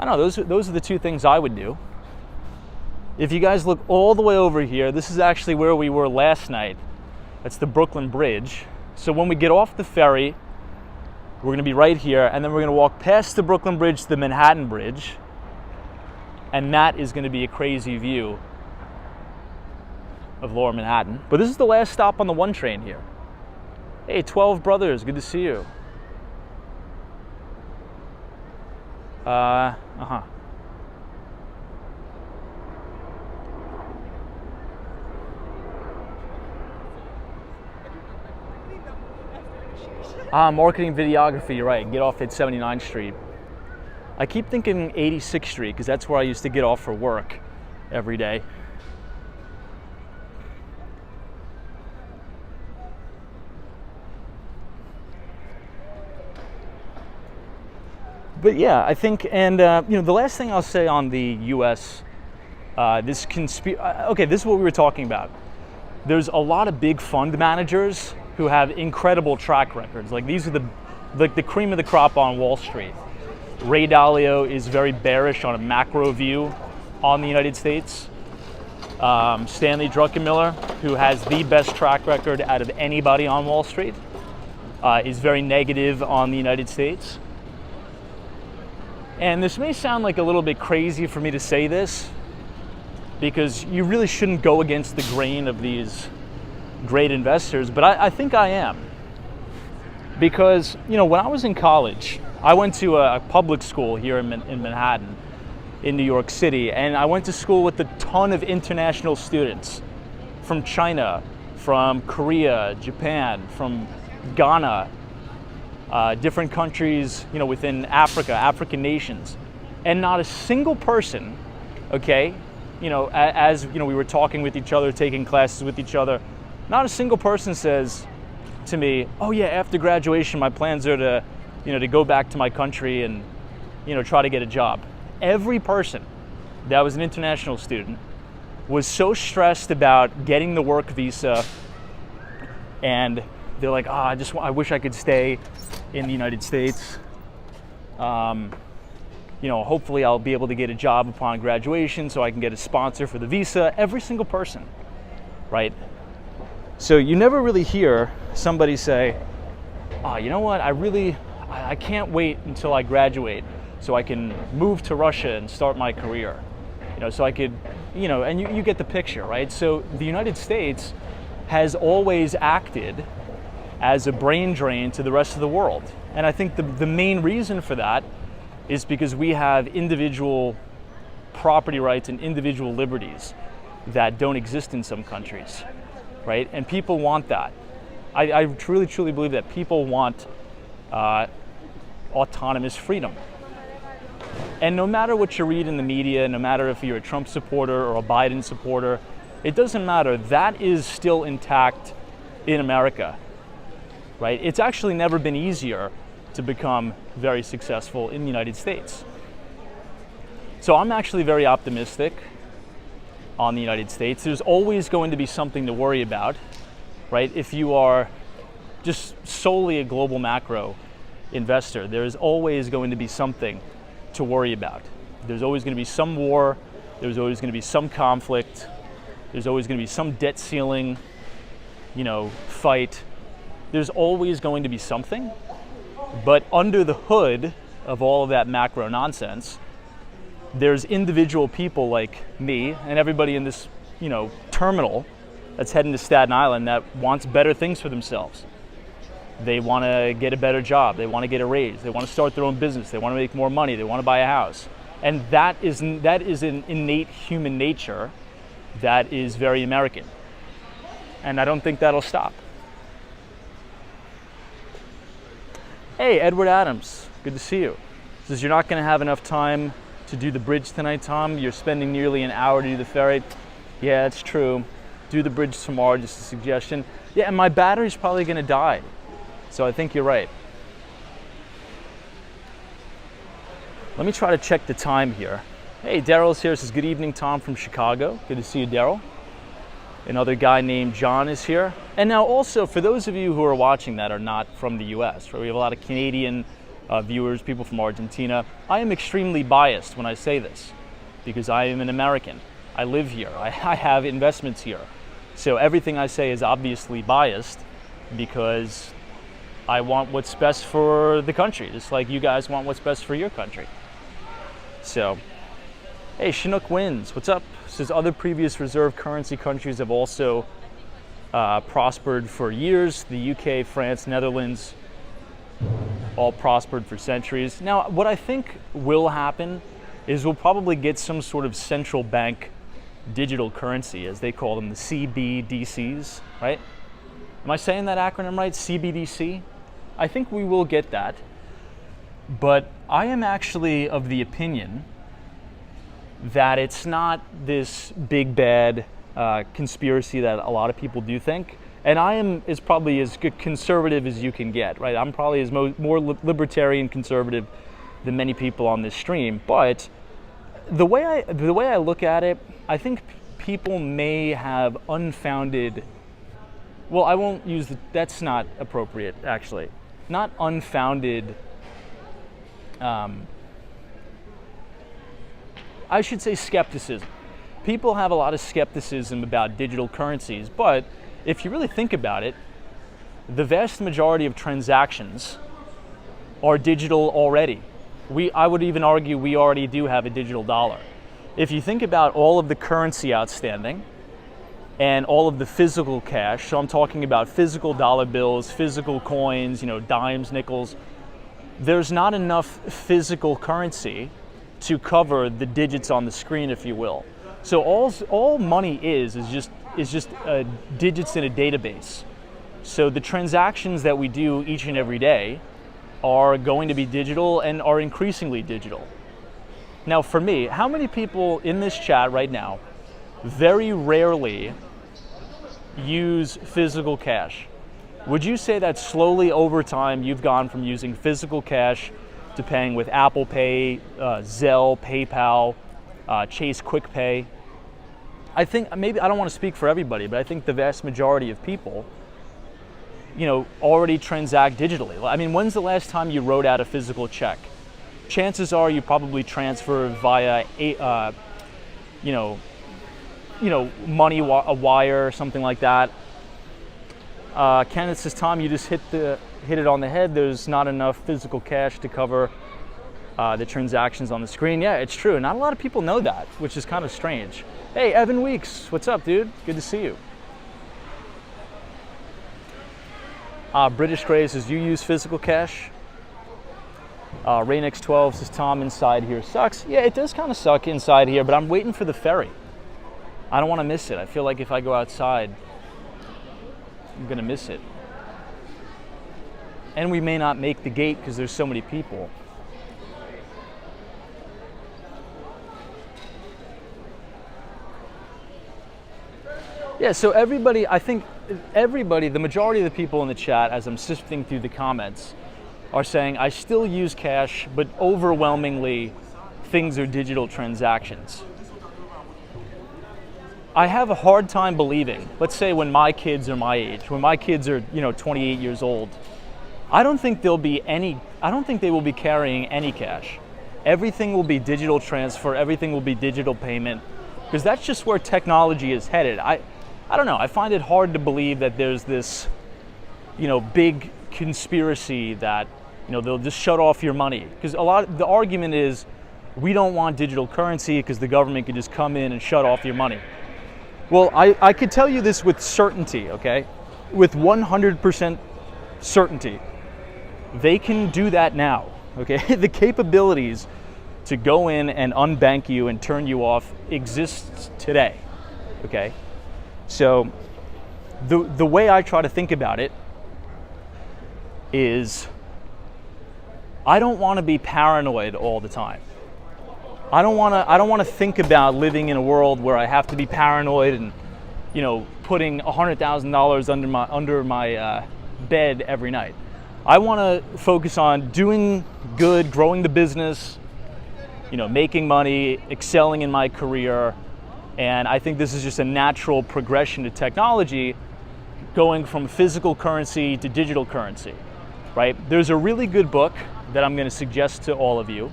I don't know, those are the two things I would do. If you guys look all the way over here, this is actually where we were last night. That's the Brooklyn Bridge. So when we get off the ferry, we're going to be right here, and then we're going to walk past the Brooklyn Bridge to the Manhattan Bridge, and that is going to be a crazy view of Lower Manhattan. But this is the last stop on the 1 train here. Hey, 12 brothers, good to see you. Marketing videography, you're right. Get off at 79th Street. I keep thinking 86th Street because that's where I used to get off for work every day. But yeah, I think, and the last thing I'll say on the U.S., this is what we were talking about. There's a lot of big fund managers who have incredible track records. Like these are the cream of the crop on Wall Street. Ray Dalio is very bearish on a macro view on the United States. Stanley Druckenmiller, who has the best track record out of anybody on Wall Street, is very negative on the United States. And this may sound like a little bit crazy for me to say this, because you really shouldn't go against the grain of these great investors, but I think I am. Because, when I was in college, I went to a public school here in Manhattan, in New York City, and I went to school with a ton of international students from China, from Korea, Japan, from Ghana, different countries, within Africa, African nations, and not a single person, okay, as we were talking with each other, taking classes with each other, not a single person says to me, oh yeah, after graduation, my plans are to go back to my country and, try to get a job. Every person that was an international student was so stressed about getting the work visa, and they're like, I wish I could stay in the United States. Hopefully I'll be able to get a job upon graduation so I can get a sponsor for the visa. Every single person, right? So you never really hear somebody say, you know what, I can't wait until I graduate so I can move to Russia and start my career. So I could, and you get the picture, right? So the United States has always acted as a brain drain to the rest of the world. And I think the main reason for that is because we have individual property rights and individual liberties that don't exist in some countries, right? And people want that. I truly, truly believe that people want autonomous freedom. And no matter what you read in the media, no matter if you're a Trump supporter or a Biden supporter, It doesn't matter. That is still intact in America, right? It's actually never been easier to become very successful in the United States. So I'm actually very optimistic on the United States. There's always going to be something to worry about, right? If you are just solely a global macro investor, there's always going to be something to worry about. There's always going to be some war, there's always going to be some conflict, there's always going to be some debt ceiling, fight. There's always going to be something. But under the hood of all of that macro nonsense, there's individual people like me and everybody in this, terminal that's heading to Staten Island that wants better things for themselves. They want to get a better job. They want to get a raise. They want to start their own business. They want to make more money. They want to buy a house. And that is an innate human nature that is very American. And I don't think that'll stop. Hey, Edward Adams, good to see you. Says you're not going to have enough time to do the bridge tonight, Tom. You're spending nearly an hour to do the ferry. Yeah, it's true. Do the bridge tomorrow, just a suggestion. Yeah, and my battery's probably going to die. So I think you're right. Let me try to check the time here. Hey, Daryl's here. Says, good evening, Tom from Chicago. Good to see you, Daryl. Another guy named John is here. And now also, for those of you who are watching that are not from the US, right? We have a lot of Canadian viewers, people from Argentina. I am extremely biased when I say this because I am an American. I live here. I have investments here. So everything I say is obviously biased because I want what's best for the country, just like you guys want what's best for your country. So, hey, Chinook wins. What's up? Says other previous reserve currency countries have also prospered for years. The UK, France, Netherlands, all prospered for centuries. Now, what I think will happen is we'll probably get some sort of central bank digital currency, as they call them, the CBDCs, right? Am I saying that acronym right? CBDC? I think we will get that. But I am actually of the opinion that it's not this big bad conspiracy that a lot of people do think. And I am probably as conservative as you can get, right? I'm probably as more libertarian conservative than many people on this stream. But the way I look at it, I think people may have unfounded. Well, I won't use that's not appropriate, actually. Not unfounded. I should say skepticism. People have a lot of skepticism about digital currencies, but if you really think about it, the vast majority of transactions are digital already. I would even argue we already do have a digital dollar. If you think about all of the currency outstanding and all of the physical cash, so I'm talking about physical dollar bills, physical coins, dimes, nickels, there's not enough physical currency to cover the digits on the screen, if you will. So all money is just digits in a database. So the transactions that we do each and every day are going to be digital and are increasingly digital. Now for me, how many people in this chat right now very rarely use physical cash? Would you say that slowly over time you've gone from using physical cash to paying with Apple Pay, Zelle, PayPal, Chase Quick Pay? I think maybe, I don't want to speak for everybody, but I think the vast majority of people, already transact digitally. I mean, when's the last time you wrote out a physical check? Chances are you probably transfer via money, a wire or something like that. Kenneth says, Tom, you just hit it on the head. There's not enough physical cash to cover the transactions on the screen. Yeah, it's true. Not a lot of people know that, which is kind of strange. Hey, Evan Weeks, what's up, dude? Good to see you. British Gray says, you use physical cash? Rainx12 says, Tom, inside here sucks. Yeah, it does kind of suck inside here, but I'm waiting for the ferry. I don't want to miss it. I feel like if I go outside, I'm going to miss it. And we may not make the gate because there's so many people. Yeah, so I think everybody, the majority of the people in the chat, as I'm sifting through the comments, are saying, I still use cash, but overwhelmingly, things are digital transactions. I have a hard time believing, let's say when my kids are my age, when my kids are, 28 years old, I don't think they will be carrying any cash. Everything will be digital transfer, everything will be digital payment, because that's just where technology is headed. I don't know, I find it hard to believe that there's this, big conspiracy that, they'll just shut off your money. Because the argument is, we don't want digital currency because the government could just come in and shut off your money. Well, I could tell you this with certainty, okay? With 100% certainty. They can do that now, okay? The capabilities to go in and unbank you and turn you off exists today, okay? So the way I try to think about it is I don't want to be paranoid all the time. I don't want to think about living in a world where I have to be paranoid and, putting $100,000 under my bed every night. I want to focus on doing good, growing the business, making money, excelling in my career, and I think this is just a natural progression to technology, going from physical currency to digital currency, right? There's a really good book that I'm going to suggest to all of you.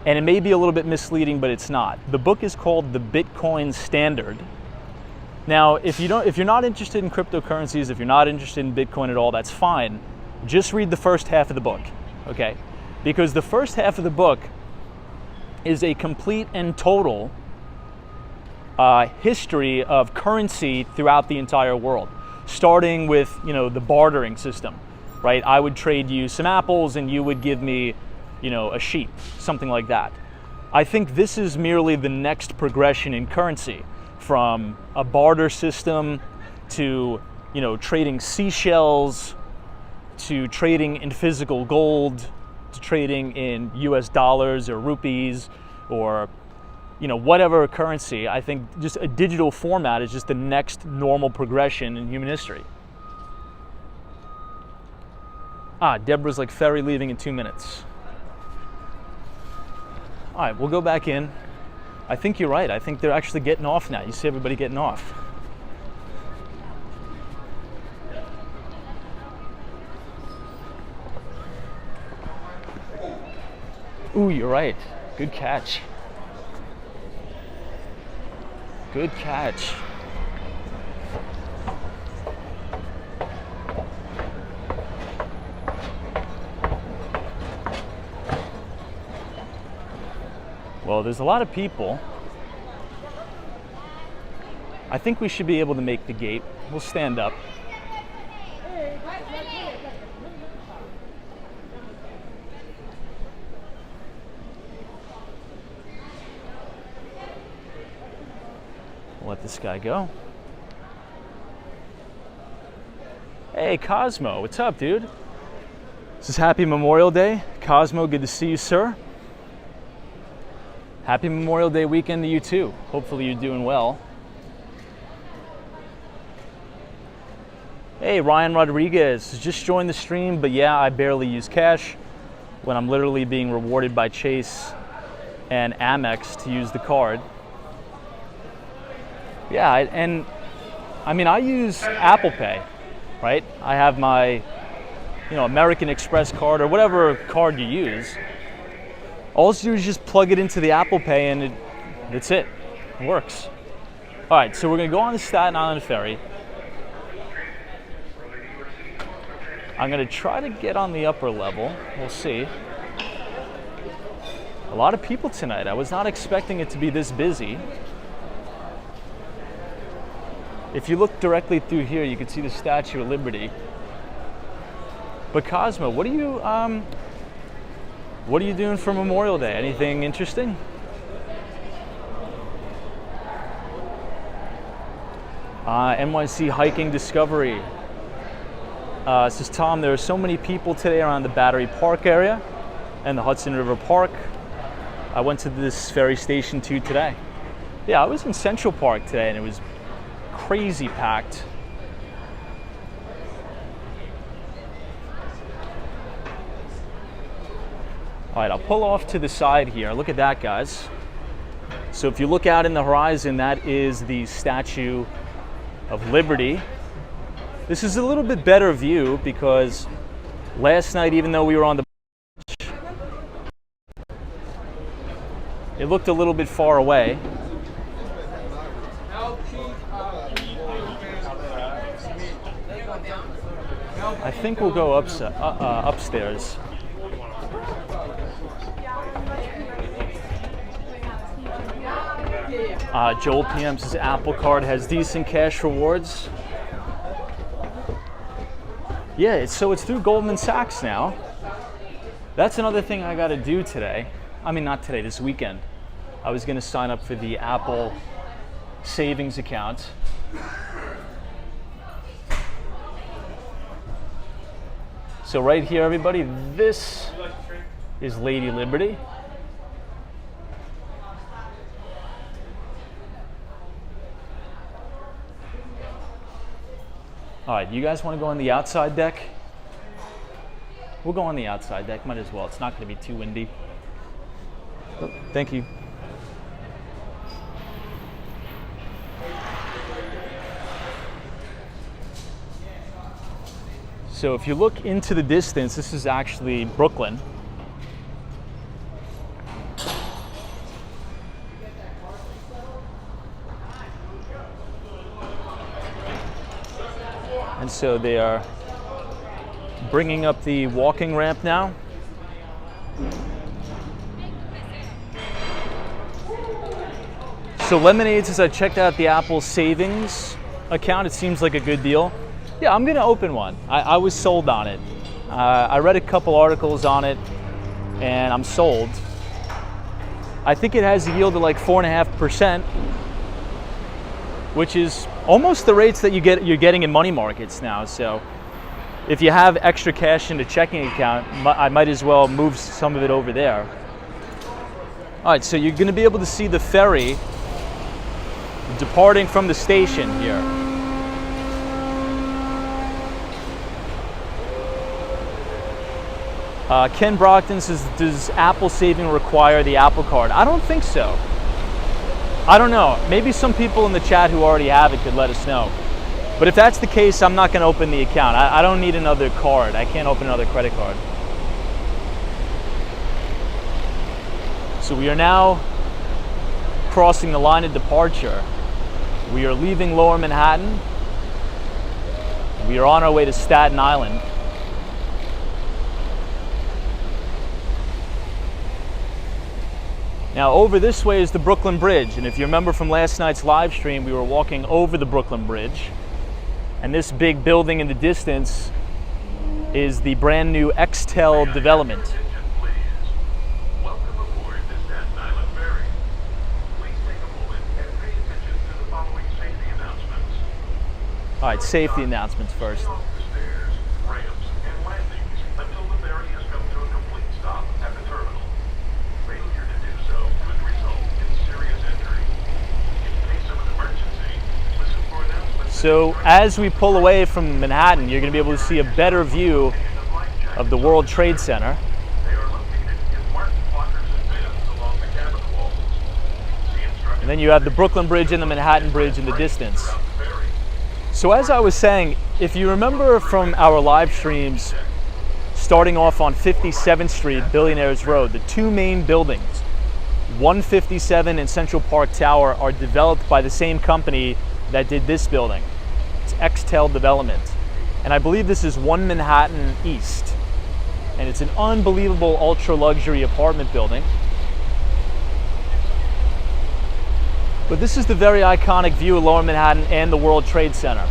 And it may be a little bit misleading, but it's not. The book is called The Bitcoin Standard. Now, if you're not interested in cryptocurrencies, if you're not interested in Bitcoin at all, that's fine. Just read the first half of the book, okay? Because the first half of the book is a complete and total history of currency throughout the entire world, starting with, the bartering system, right? I would trade you some apples and you would give me a sheep, something like that. I think this is merely the next progression in currency, from a barter system to, trading seashells, to trading in physical gold, to trading in US dollars or rupees or, whatever currency. I think just a digital format is just the next normal progression in human history. Deborah's like, ferry leaving in 2 minutes. All right, we'll go back in. I think you're right. I think they're actually getting off now. You see everybody getting off. Ooh, you're right. Good catch. Good catch. Well, there's a lot of people. I think we should be able to make the gate. We'll stand up. We'll let this guy go. Hey, Cosmo, what's up, dude? This is Happy Memorial Day. Cosmo, good to see you, sir. Happy Memorial Day weekend to you too. Hopefully you're doing well. Hey, Ryan Rodriguez just joined the stream, but yeah, I barely use cash when I'm literally being rewarded by Chase and Amex to use the card. Yeah, I use Apple Pay, right? I have my, American Express card or whatever card you use. All you do is just plug it into the Apple Pay and that's it. It works. All right, so we're gonna go on the Staten Island Ferry. I'm gonna try to get on the upper level. We'll see. A lot of people tonight. I was not expecting it to be this busy. If you look directly through here, you can see the Statue of Liberty. But Cosmo, what are you doing for Memorial Day? Anything interesting? NYC hiking discovery. Says Tom, there are so many people today around the Battery Park area and the Hudson River Park. I went to this ferry station too today. Yeah, I was in Central Park today and it was crazy packed. All right, I'll pull off to the side here. Look at that, guys. So if you look out in the horizon, that is the Statue of Liberty. This is a little bit better view because last night, even though we were on the beach, it looked a little bit far away. I think we'll go upstairs. Joel PM says Apple Card has decent cash rewards. Yeah, so it's through Goldman Sachs now. That's another thing I got to do today. I mean, not today, this weekend. I was going to sign up for the Apple savings account. So right here, everybody, this is Lady Liberty. All right, you guys want to go on the outside deck? We'll go on the outside deck, might as well. It's not going to be too windy. Oh, thank you. So if you look into the distance, this is actually Brooklyn. And so they are bringing up the walking ramp now. So Lemonade says I checked out the Apple savings account. It seems like a good deal. Yeah, I'm gonna open one. I was sold on it. I read a couple articles on it and I'm sold. I think it has a yield of like 4.5%, which is almost the rates that you're getting in money markets now. So if you have extra cash in a checking account, I might as well move some of it over there. All right, so you're gonna be able to see the ferry departing from the station here. Ken Brockton says, does Apple saving require the Apple Card? I don't think so. I don't know. Maybe some people in the chat who already have it could let us know. But if that's the case, I'm not going to open the account. I don't need another card. I can't open another credit card. So we are now crossing the line of departure. We are leaving Lower Manhattan. We are on our way to Staten Island. Now over this way is the Brooklyn Bridge, and if you remember from last night's live stream, we were walking over the Brooklyn Bridge, and this big building in the distance is the brand new Extel development. Welcome aboard the Staten Island Ferry. Please take a moment and pay attention to the following safety announcements. All right, safety announcements first. Stay off the stairs, ramps, and landings until the ferry has come to a complete stop at the terminal. Failure to do so could result in serious injury. In case of an emergency, listen for announcements. So as we pull away from Manhattan, you're going to be able to see a better view of the World Trade Center. They are located in marked lockers and bins along the cabin walls. See instructions. And then you have the Brooklyn Bridge and the Manhattan Bridge in the distance. So as I was saying, if you remember from our live streams, starting off on 57th Street, Billionaires Road, the two main buildings, 157 and Central Park Tower, are developed by the same company that did this building. It's Extel Development. And I believe this is 1 Manhattan East. And it's an unbelievable ultra-luxury apartment building. But this is the very iconic view of Lower Manhattan and the World Trade Center.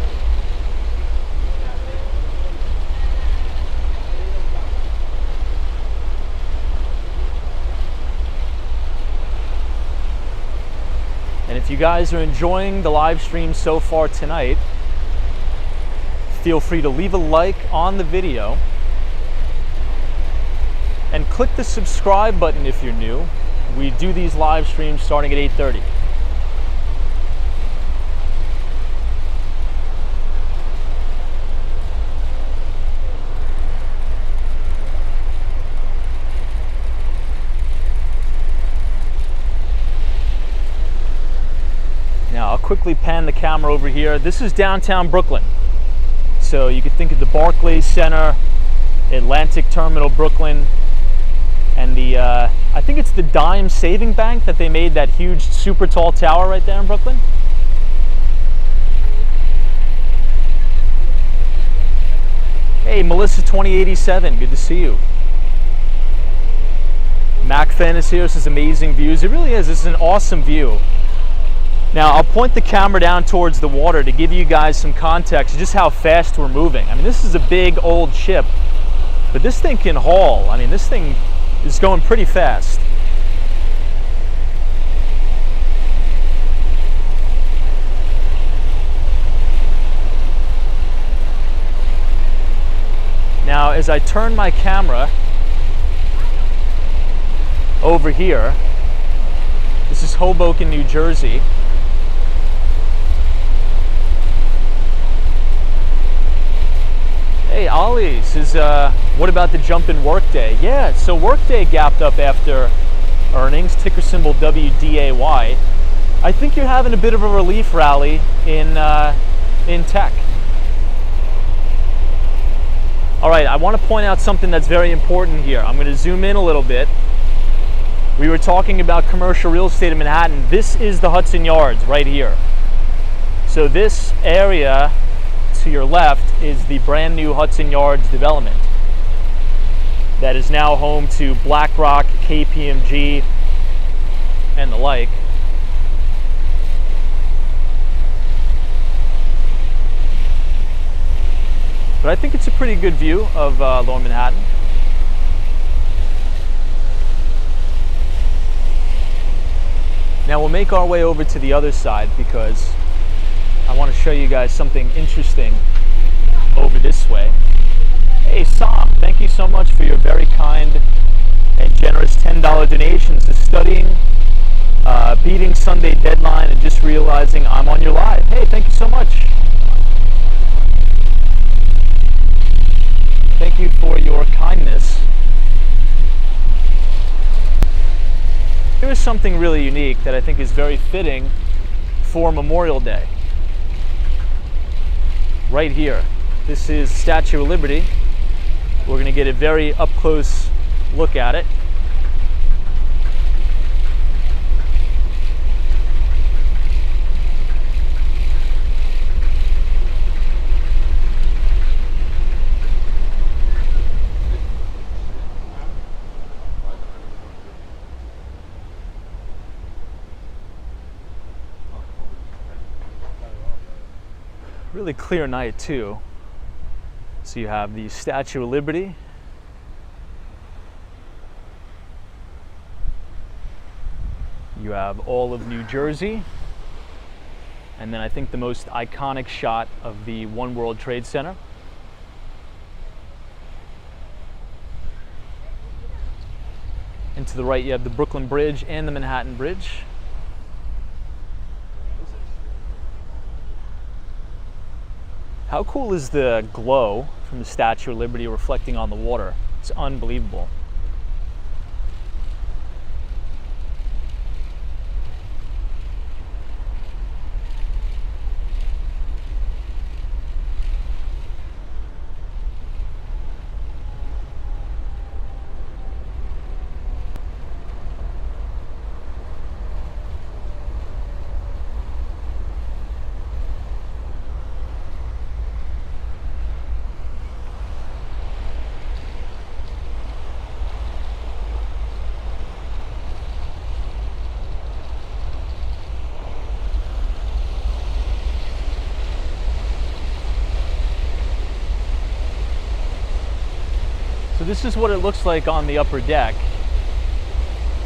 And if you guys are enjoying the live stream so far tonight, feel free to leave a like on the video and click the subscribe button if you're new. We do these live streams starting at 8:30. quickly pan the camera over here. This is downtown Brooklyn. So you could think of the Barclays Center, Atlantic Terminal, Brooklyn, and the, I think it's the Dime Saving Bank that they made that huge super tall tower right there in Brooklyn. Hey, Melissa 2087, good to see you. Mac Fan is here, this is amazing views. It really is, this is an awesome view. Now, I'll point the camera down towards the water to give you guys some context of just how fast we're moving. I mean, this is a big old ship, but this thing can haul. I mean, this thing is going pretty fast. Now, as I turn my camera over here, this is Hoboken, New Jersey. Hey, Ollie says, what about the jump in Workday? Yeah, so Workday gapped up after earnings, ticker symbol WDAY. I think you're having a bit of a relief rally in tech. All right, I want to point out something that's very important here. I'm going to zoom in a little bit. We were talking about commercial real estate in Manhattan. This is the Hudson Yards right here. So this area to your left is the brand new Hudson Yards development that is now home to BlackRock, KPMG, and the like. But I think it's a pretty good view of Lower Manhattan. Now we'll make our way over to the other side because I want to show you guys something interesting over this way. Hey Sam, thank you so much for your very kind and generous $10 donations to studying, beating Sunday deadline, and just realizing I'm on your live. Hey, thank you so much. Thank you for your kindness. There is something really unique that I think is very fitting for Memorial Day. Right here. This is Statue of Liberty. We're going to get a very up close look at it. Really clear night too. So you have the Statue of Liberty. You have all of New Jersey. And then I think the most iconic shot of the One World Trade Center. And to the right you have the Brooklyn Bridge and the Manhattan Bridge. How cool is the glow from the Statue of Liberty reflecting on the water? It's unbelievable. So this is what it looks like on the upper deck.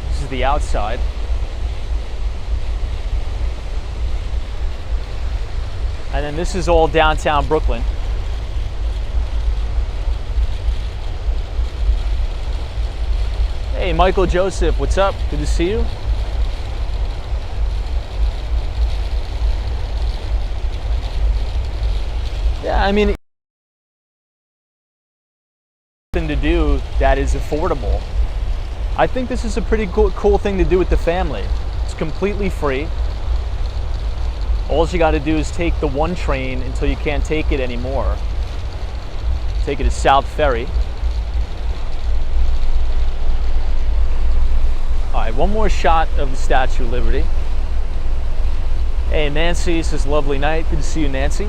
This is the outside. And then this is all downtown Brooklyn. Hey, Michael Joseph, what's up? Good to see you. Yeah, I mean, to do that is affordable. I think this is a pretty cool thing to do with the family. It's completely free. All you got to do is take the one train until you can't take it anymore. Take it to South Ferry. All right, one more shot of the Statue of Liberty. Hey, Nancy, it's this lovely night. Good to see you, Nancy.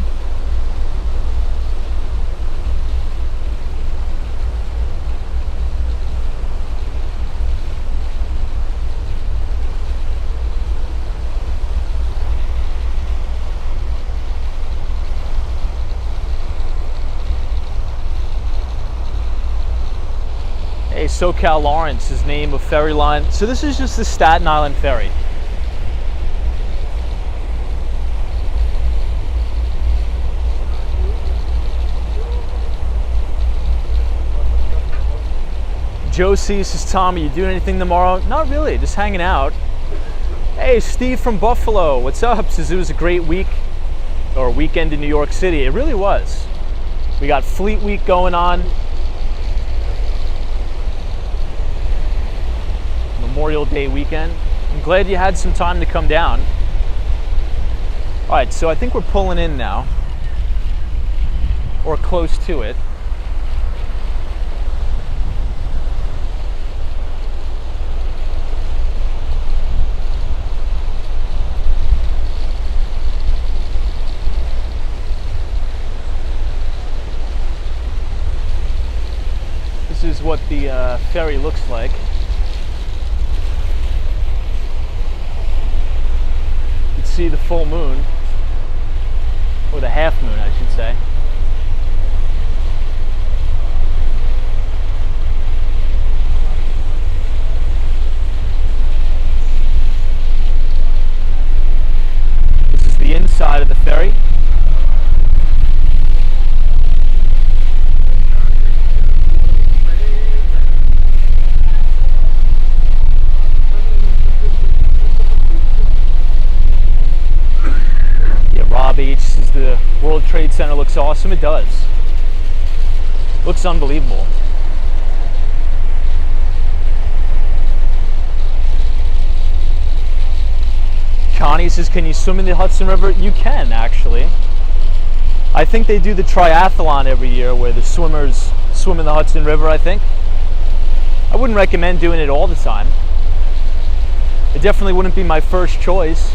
Hey, SoCal Lawrence is name of ferry line. So this is just the Staten Island Ferry. Josie says, Tommy, you doing anything tomorrow? Not really, just hanging out. Hey, Steve from Buffalo, what's up? Says it was a great week or weekend in New York City. It really was. We got Fleet Week going on. Memorial Day weekend. I'm glad you had some time to come down. All right, so I think we're pulling in now, or close to it. This is what the ferry looks like. See the full moon, or the half moon, I should say. This is the inside of the ferry. Beach says the World Trade Center looks awesome. It does. Looks unbelievable. Connie says, can you swim in the Hudson River? You can, actually. I think they do the triathlon every year where the swimmers swim in the Hudson River, I think. I wouldn't recommend doing it all the time. It definitely wouldn't be my first choice.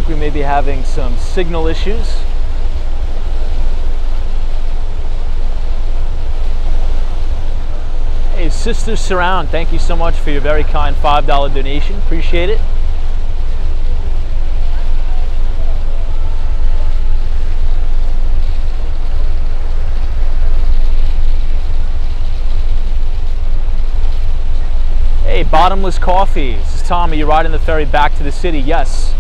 We may be having some signal issues. Hey, Sisters Surround, thank you so much for your very kind $5 donation. Appreciate it. Hey, Bottomless Coffee. This is Tom. Are you riding the ferry back to the city? Yes.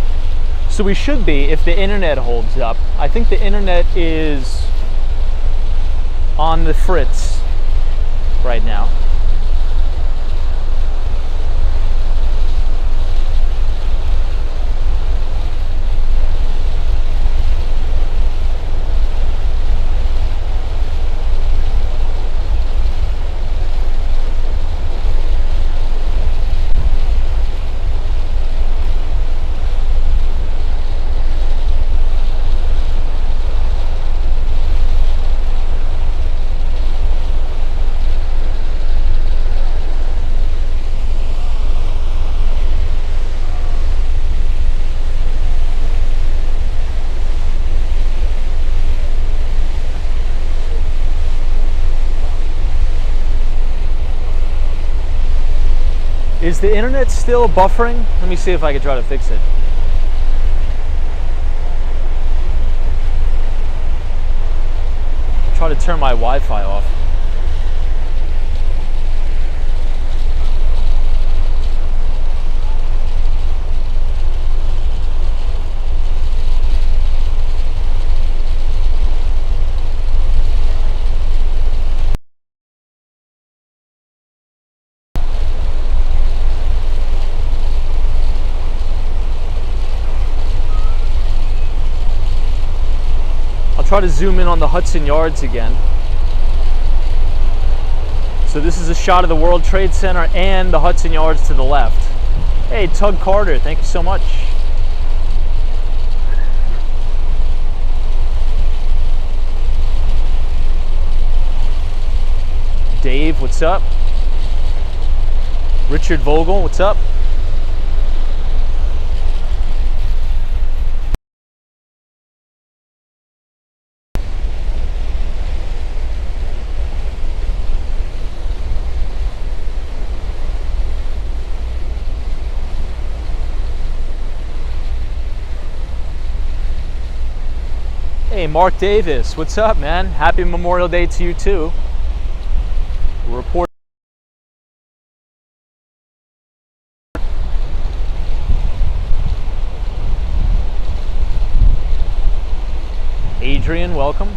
So we should be, if the internet holds up. I think the internet is on the fritz right now. Is the internet still buffering? Let me see if I can try to fix it. Try to turn my Wi-Fi off. I'll try to zoom in on the Hudson Yards again. So this is a shot of the World Trade Center and the Hudson Yards to the left. Hey, Tug Carter, thank you so much. Dave, what's up? Richard Vogel, what's up? Hey, Mark Davis, what's up, man? Happy Memorial Day to you too. We'll report. Adrian, welcome.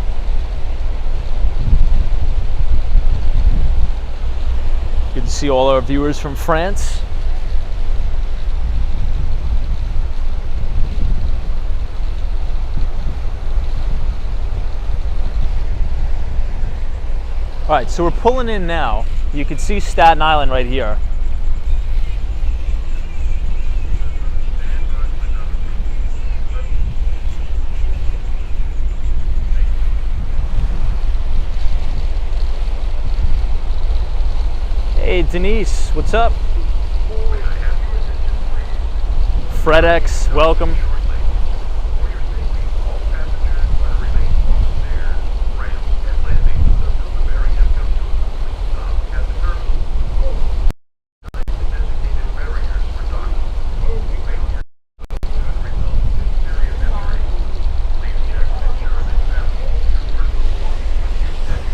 Good to see all our viewers from France. All right, so we're pulling in now. You can see Staten Island right here. Hey, Denise, what's up? FredX, welcome.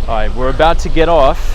All right, we're about to get off.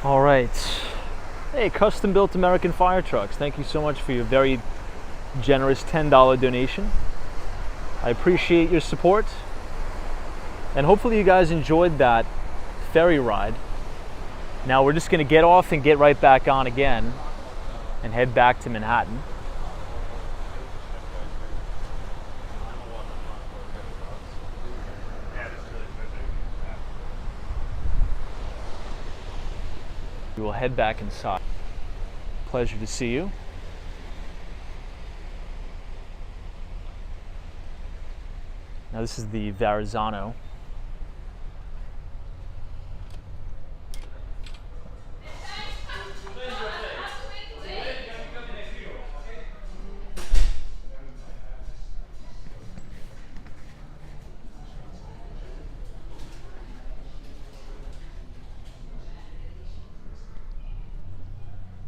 All right. Hey, Custom Built American Fire Trucks. Thank you so much for your very generous $10 donation. I appreciate your support. And hopefully you guys enjoyed that ferry ride. Now we're just going to get off and get right back on again and head back to Manhattan. We will head back inside. Pleasure to see you. Now this is the Verrazano.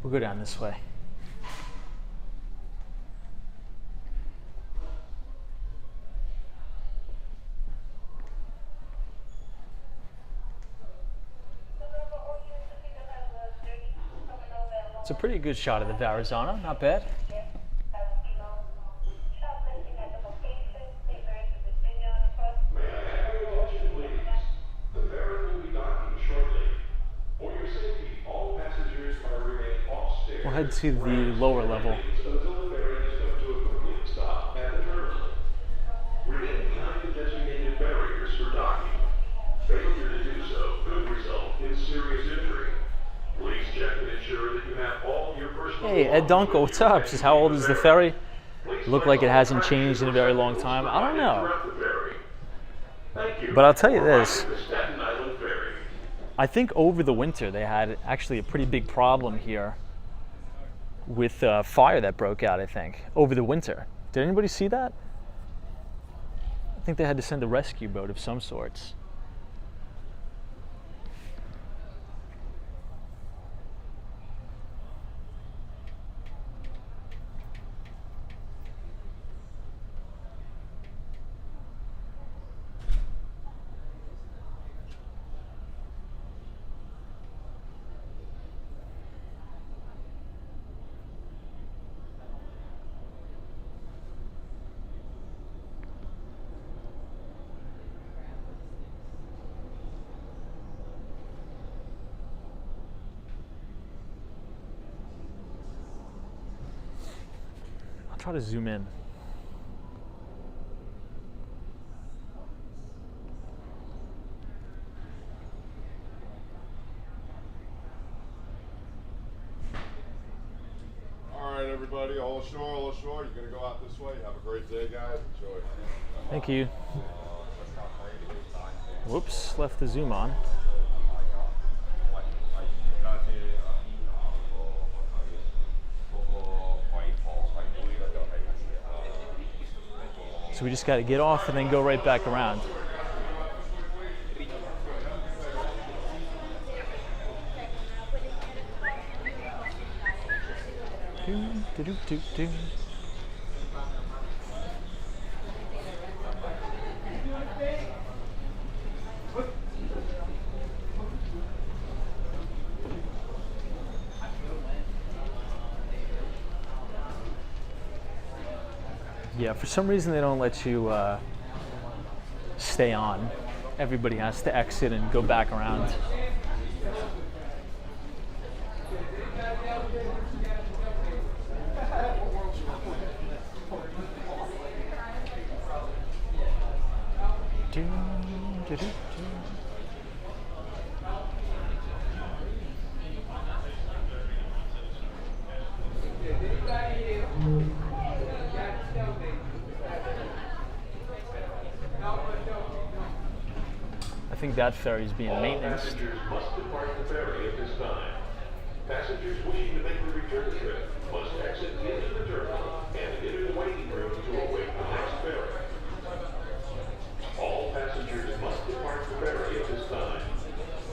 We'll go down this way. It's a pretty good shot of the Verrazano, not bad. Shortly. For your safety, all passengers are remaining off stage. We'll head to the lower level. Until the ferry has come to a complete stop at the terminal. Remain behind the designated barriers for docking. Failure to do so could result in serious injury. Please check and ensure that you have all your personal Hey, Ed Dunkel, what's up? Says, how old is the ferry? Look like it hasn't changed in a very long time. I don't know. But I'll tell you this. Staten Island Ferry. I think over the winter they had actually a pretty big problem here with fire that broke out, I think, over the winter. Did anybody see that? I think they had to send a rescue boat of some sorts. Try to zoom in. All right, everybody, all ashore, all ashore. You're gonna go out this way. Have a great day, guys. Enjoy. Thank you. Whoops, left the zoom on. So we just got to get off and then go right back around. Yeah, for some reason they don't let you stay on. Everybody has to exit and go back around. I think that ferry's being maintenance. Passengers must depart the ferry at this time. Passengers wishing to make the return trip must exit into the terminal and enter the waiting room to await the next ferry. All passengers must depart the ferry at this time.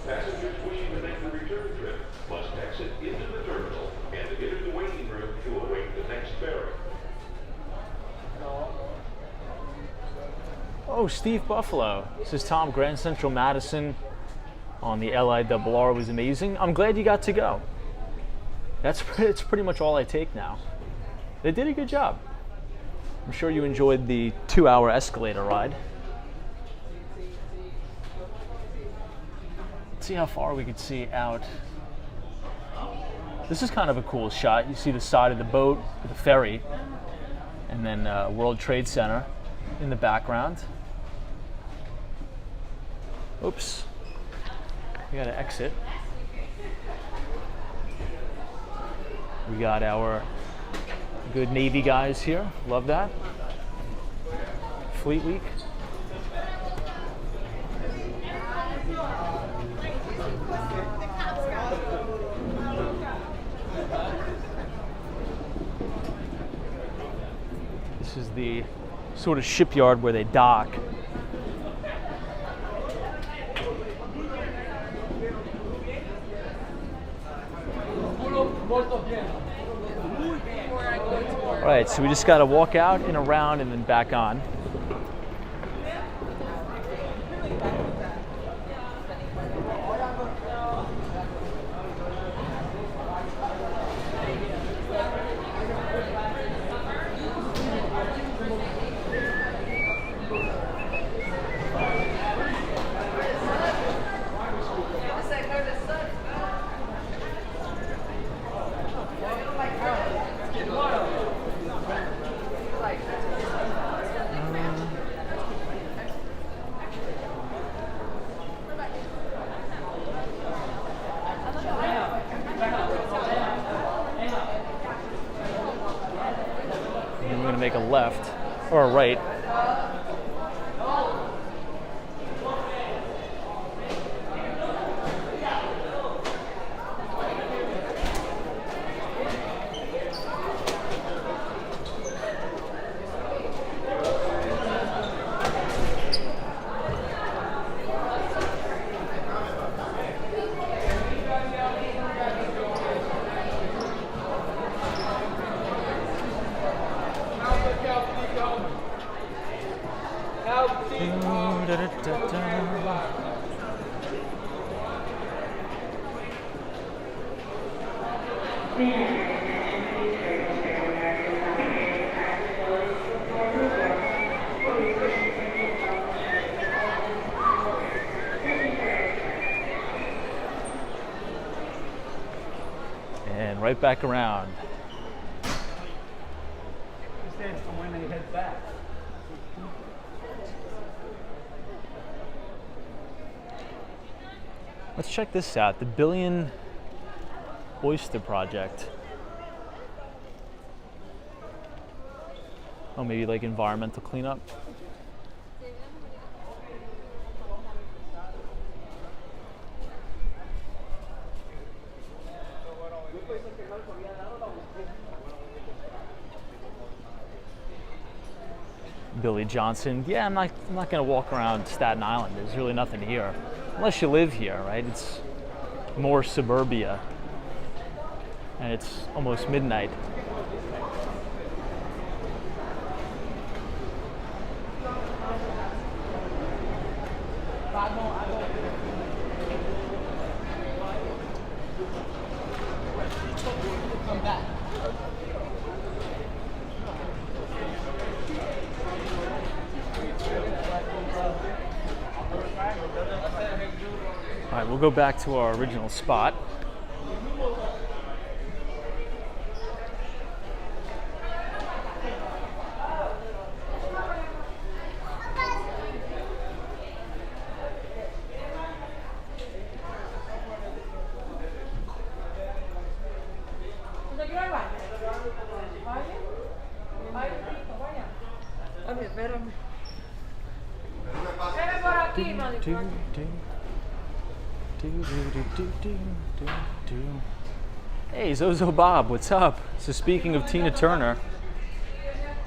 Passengers wishing to make the return trip must exit into the terminal and enter the waiting room to await the next ferry. Oh, Steve Buffalo. This is Tom. Grand Central Madison on the LIRR was amazing. I'm glad you got to go. It's pretty much all I take now. They did a good job. I'm sure you enjoyed the 2-hour escalator ride. Let's see how far we could see out. This is kind of a cool shot. You see the side of the boat, the ferry, and then World Trade Center in the background. Oops. We gotta exit. We got our good Navy guys here. Love that. Fleet Week. This is the sort of shipyard where they dock. All right, so we just got to walk out and around and then back on. make a left or a right. And right back around. When they head back. Let's check this out, the Billion Oyster Project. Oh, maybe like environmental cleanup. Billy Johnson. Yeah, I'm not gonna walk around Staten Island. There's really nothing here. Unless you live here, right? It's more suburbia. And it's almost midnight. Come back. All right, we'll go back to our original spot. Hey, Zozo Bob, what's up? So speaking of Tina Turner,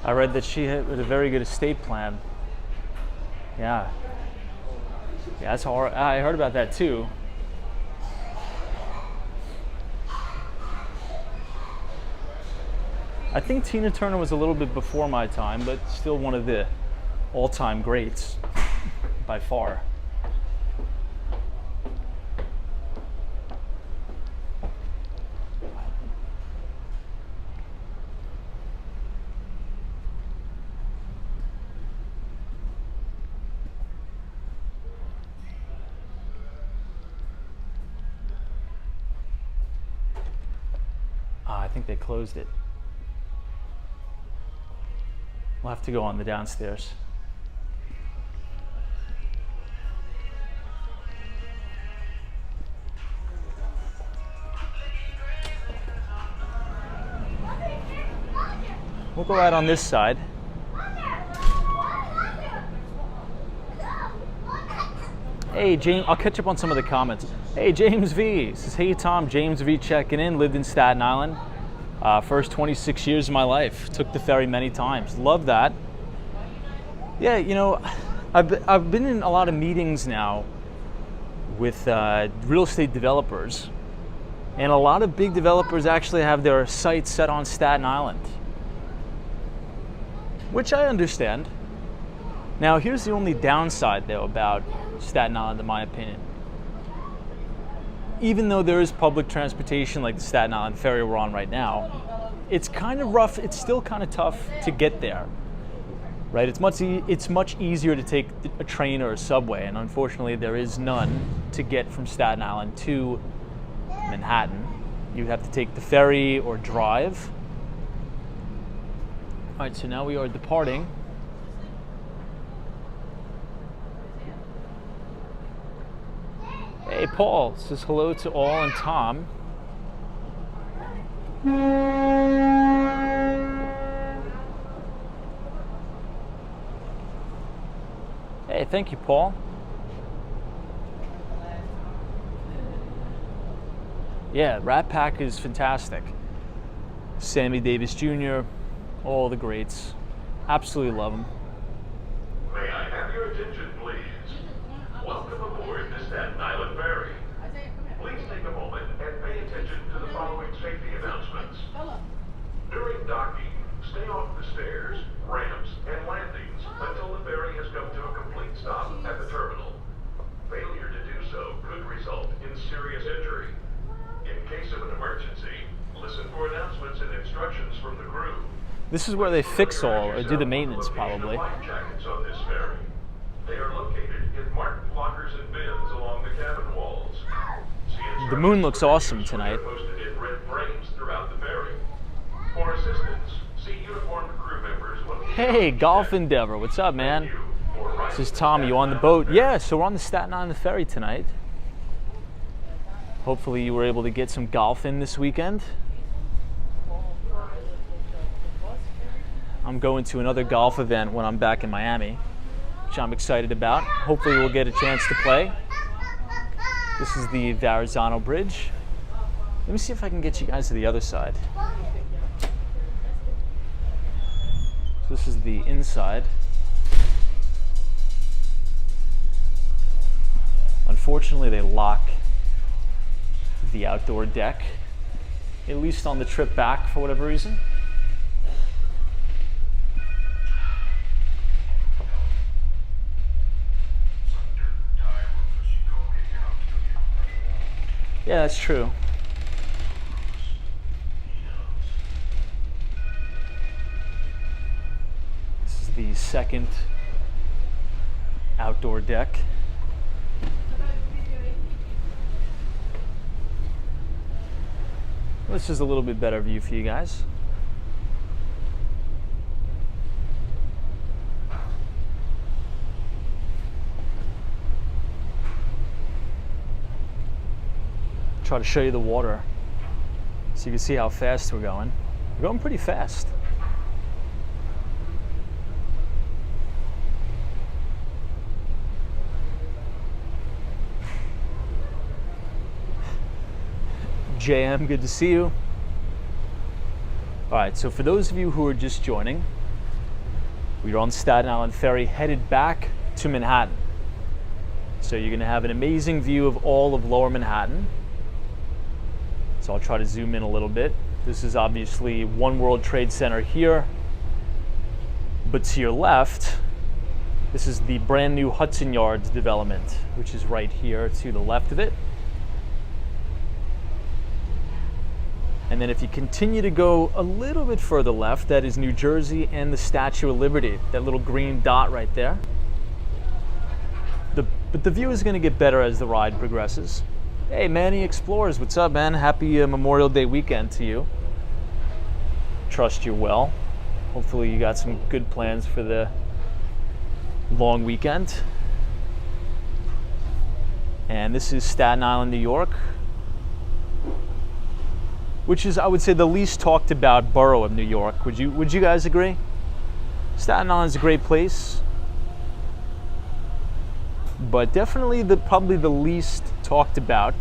I read that she had a very good estate plan. Yeah, that's all. I heard about that too. I think Tina Turner was a little bit before my time, but still one of the all-time greats by far. I think they closed it. We'll have to go on the downstairs. We'll go out on this side. Hey, James, I'll catch up on some of the comments. Hey, James V says, hey, Tom, James V checking in, lived in Staten Island. First 26 years of my life. Took the ferry many times. Love that. Yeah, you know, I've been in a lot of meetings now with real estate developers, and a lot of big developers actually have their sights set on Staten Island, which I understand. Now, here's the only downside, though, about Staten Island, in my opinion. Even though there is public transportation like the Staten Island Ferry we're on right now, it's kind of rough. It's still kind of tough to get there, right? It's much easier to take a train or a subway, and unfortunately there is none to get from Staten Island to Manhattan. You'd have to take the ferry or drive. All right, so now we are departing. Hey, Paul says hello to all and Tom. thank you, Paul. Yeah, Rat Pack is fantastic. Sammy Davis Jr., all the greats. Absolutely love them. May I have your attention, please? Welcome aboard the Staten Island Ferry. Please take a moment and pay attention to the following safety announcements. During docking, stay off the stairs, ramps, and landings until the ferry has come to a complete stop at the terminal. Failure to do so could result in serious injury. In case of an emergency, listen for announcements and instructions from the crew. This is where they fix all or do the maintenance, probably. Life jackets on this ferry. They are located in marked lockers and bins along the cabin walls. The moon looks awesome tonight. Posted in red frames throughout the ferry. For assistance, see uniformed crew members located. Hey, Golf Endeavor, what's up, man? This is Tom. You on the boat? Yeah, so we're on the Staten Island Ferry tonight. Hopefully you were able to get some golf in this weekend. I'm going to another golf event when I'm back in Miami, which I'm excited about. Hopefully we'll get a chance to play. This is the Verrazano Bridge. Let me see if I can get you guys to the other side. So this is the inside. Unfortunately, they lock the outdoor deck, at least on the trip back for whatever reason. Yeah, that's true. This is the second outdoor deck. This is a little bit better view for you guys. Try to show you the water so you can see how fast we're going. We're going pretty fast. JM, good to see you. All right, so for those of you who are just joining, we're on Staten Island Ferry headed back to Manhattan. So you're gonna have an amazing view of all of Lower Manhattan. So I'll try to zoom in a little bit. This is obviously One World Trade Center here, but to your left, this is the brand new Hudson Yards development, which is right here to the left of it. And then if you continue to go a little bit further left, that is New Jersey and the Statue of Liberty, that little green dot right there. But the view is gonna get better as the ride progresses. Hey, Manny Explorers, what's up, man? Happy Memorial Day weekend to you. Trust you're well. Hopefully you got some good plans for the long weekend. And this is Staten Island, New York, which is, I would say, the least talked about borough of New York. Would you guys agree? Staten Island's a great place, but definitely probably the least talked about.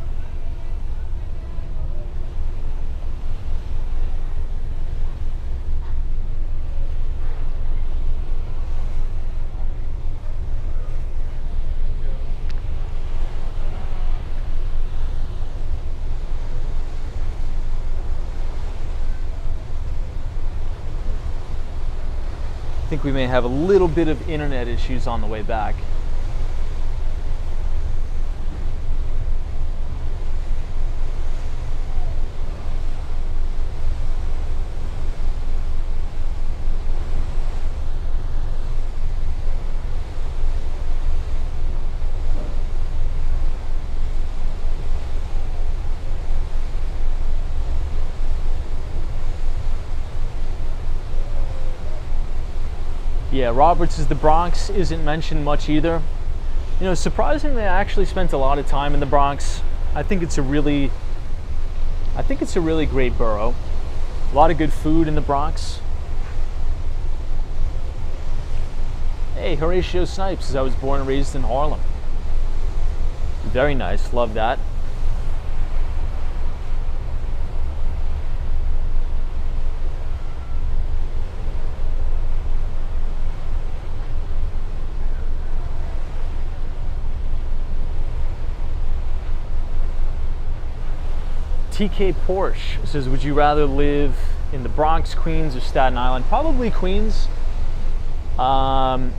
I think we may have a little bit of internet issues on the way back. Yeah, Roberts is the Bronx isn't mentioned much either. You know, surprisingly, I actually spent a lot of time in the Bronx. I think it's a really great borough. A lot of good food in the Bronx. Hey, Horatio Snipes says I was born and raised in Harlem. Very nice, love that. TK Porsche says, would you rather live in the Bronx, Queens, or Staten Island? Probably Queens.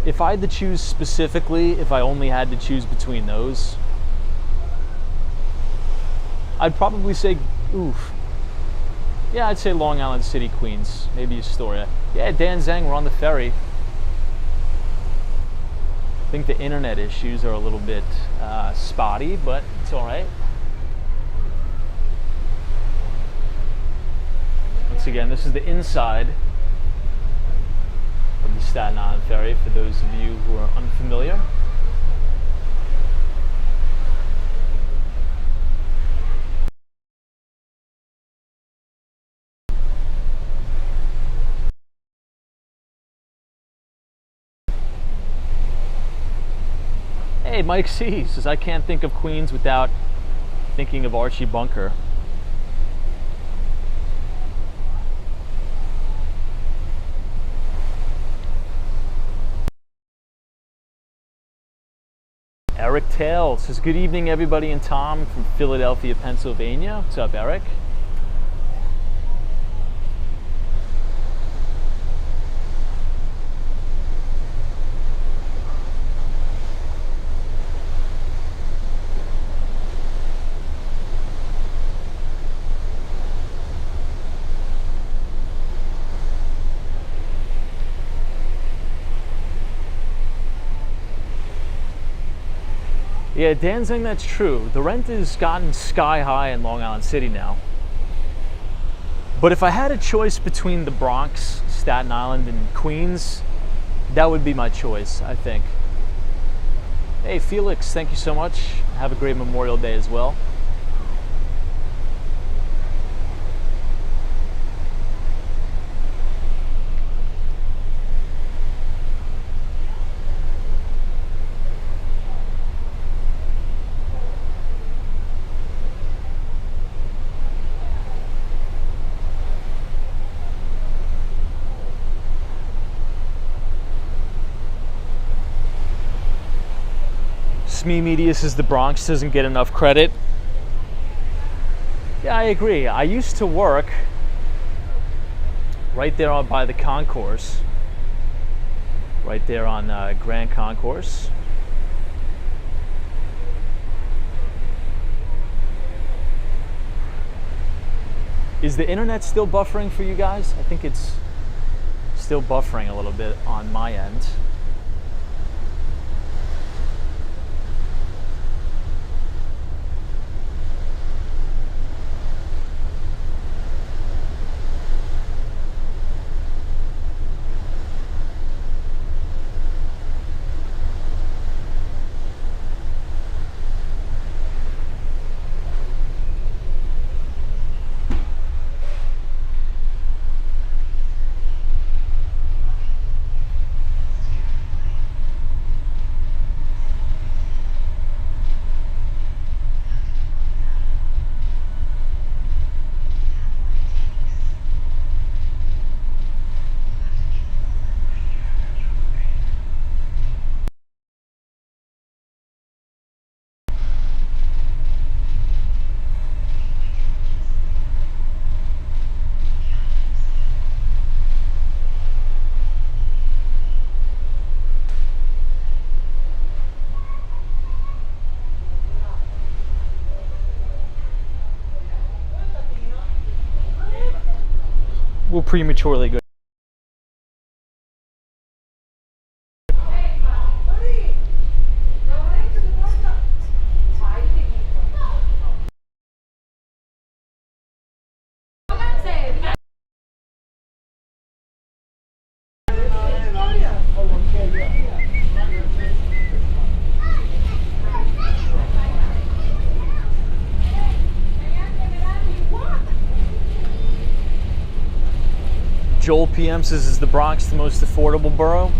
If I had to choose specifically, if I only had to choose between those, I'd probably say, yeah, I'd say Long Island City, Queens, maybe Astoria. Yeah, Dan Zhang, we're on the ferry. I think the internet issues are a little bit spotty, but it's all right. Once again, this is the inside of the Staten Island Ferry, for those of you who are unfamiliar. Hey, Mike C says, I can't think of Queens without thinking of Archie Bunker. Eric Tail says, good evening, everybody, and Tom from Philadelphia, Pennsylvania. What's up, Eric? Yeah, Dan saying that's true. The rent has gotten sky high in Long Island City now. But if I had a choice between the Bronx, Staten Island, and Queens, that would be my choice, I think. Hey, Felix, thank you so much. Have a great Memorial Day as well. Smee Media says the Bronx doesn't get enough credit. Yeah, I agree. I used to work right there on by the concourse, right there on Grand Concourse. Is the internet still buffering for you guys? I think it's still buffering a little bit on my end. We'll prematurely go. Joel PM says, is the Bronx the most affordable borough?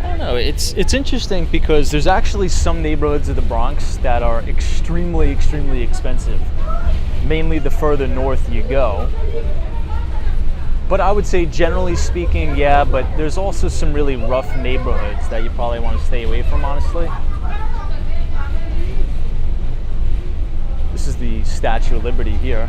I don't know. It's interesting because there's actually some neighborhoods of the Bronx that are extremely, extremely expensive. Mainly the further north you go. But I would say generally speaking, yeah, but there's also some really rough neighborhoods that you probably want to stay away from, honestly. This is the Statue of Liberty here.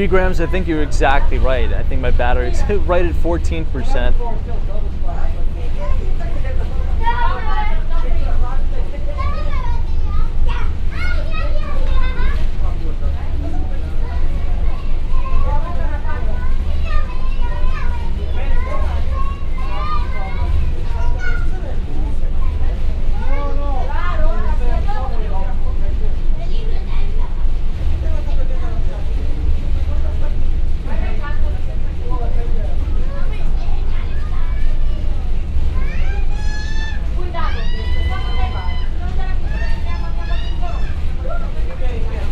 Grams, I think you're exactly right. I think my battery's right at 14%.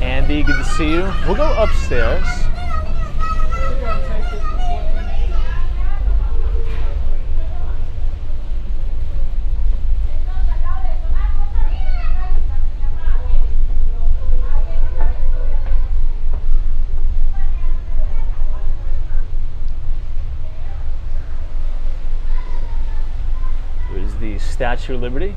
Andy, good to see you. We'll go upstairs. There's the Statue of Liberty.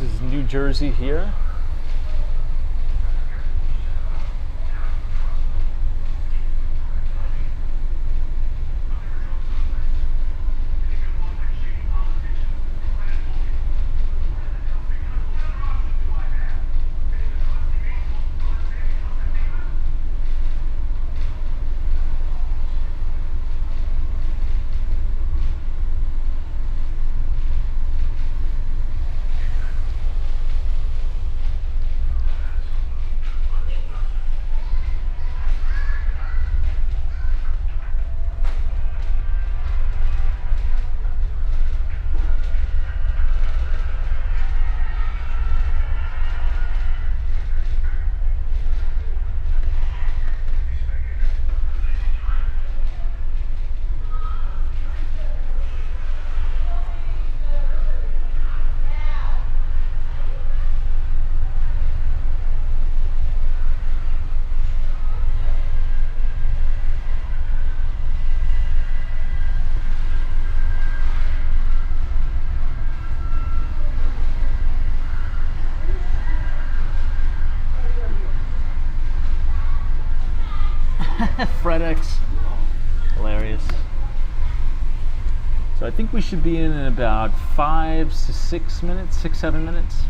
This is New Jersey here. So I think we should be in about 5 to 6 minutes, 6, 7 minutes.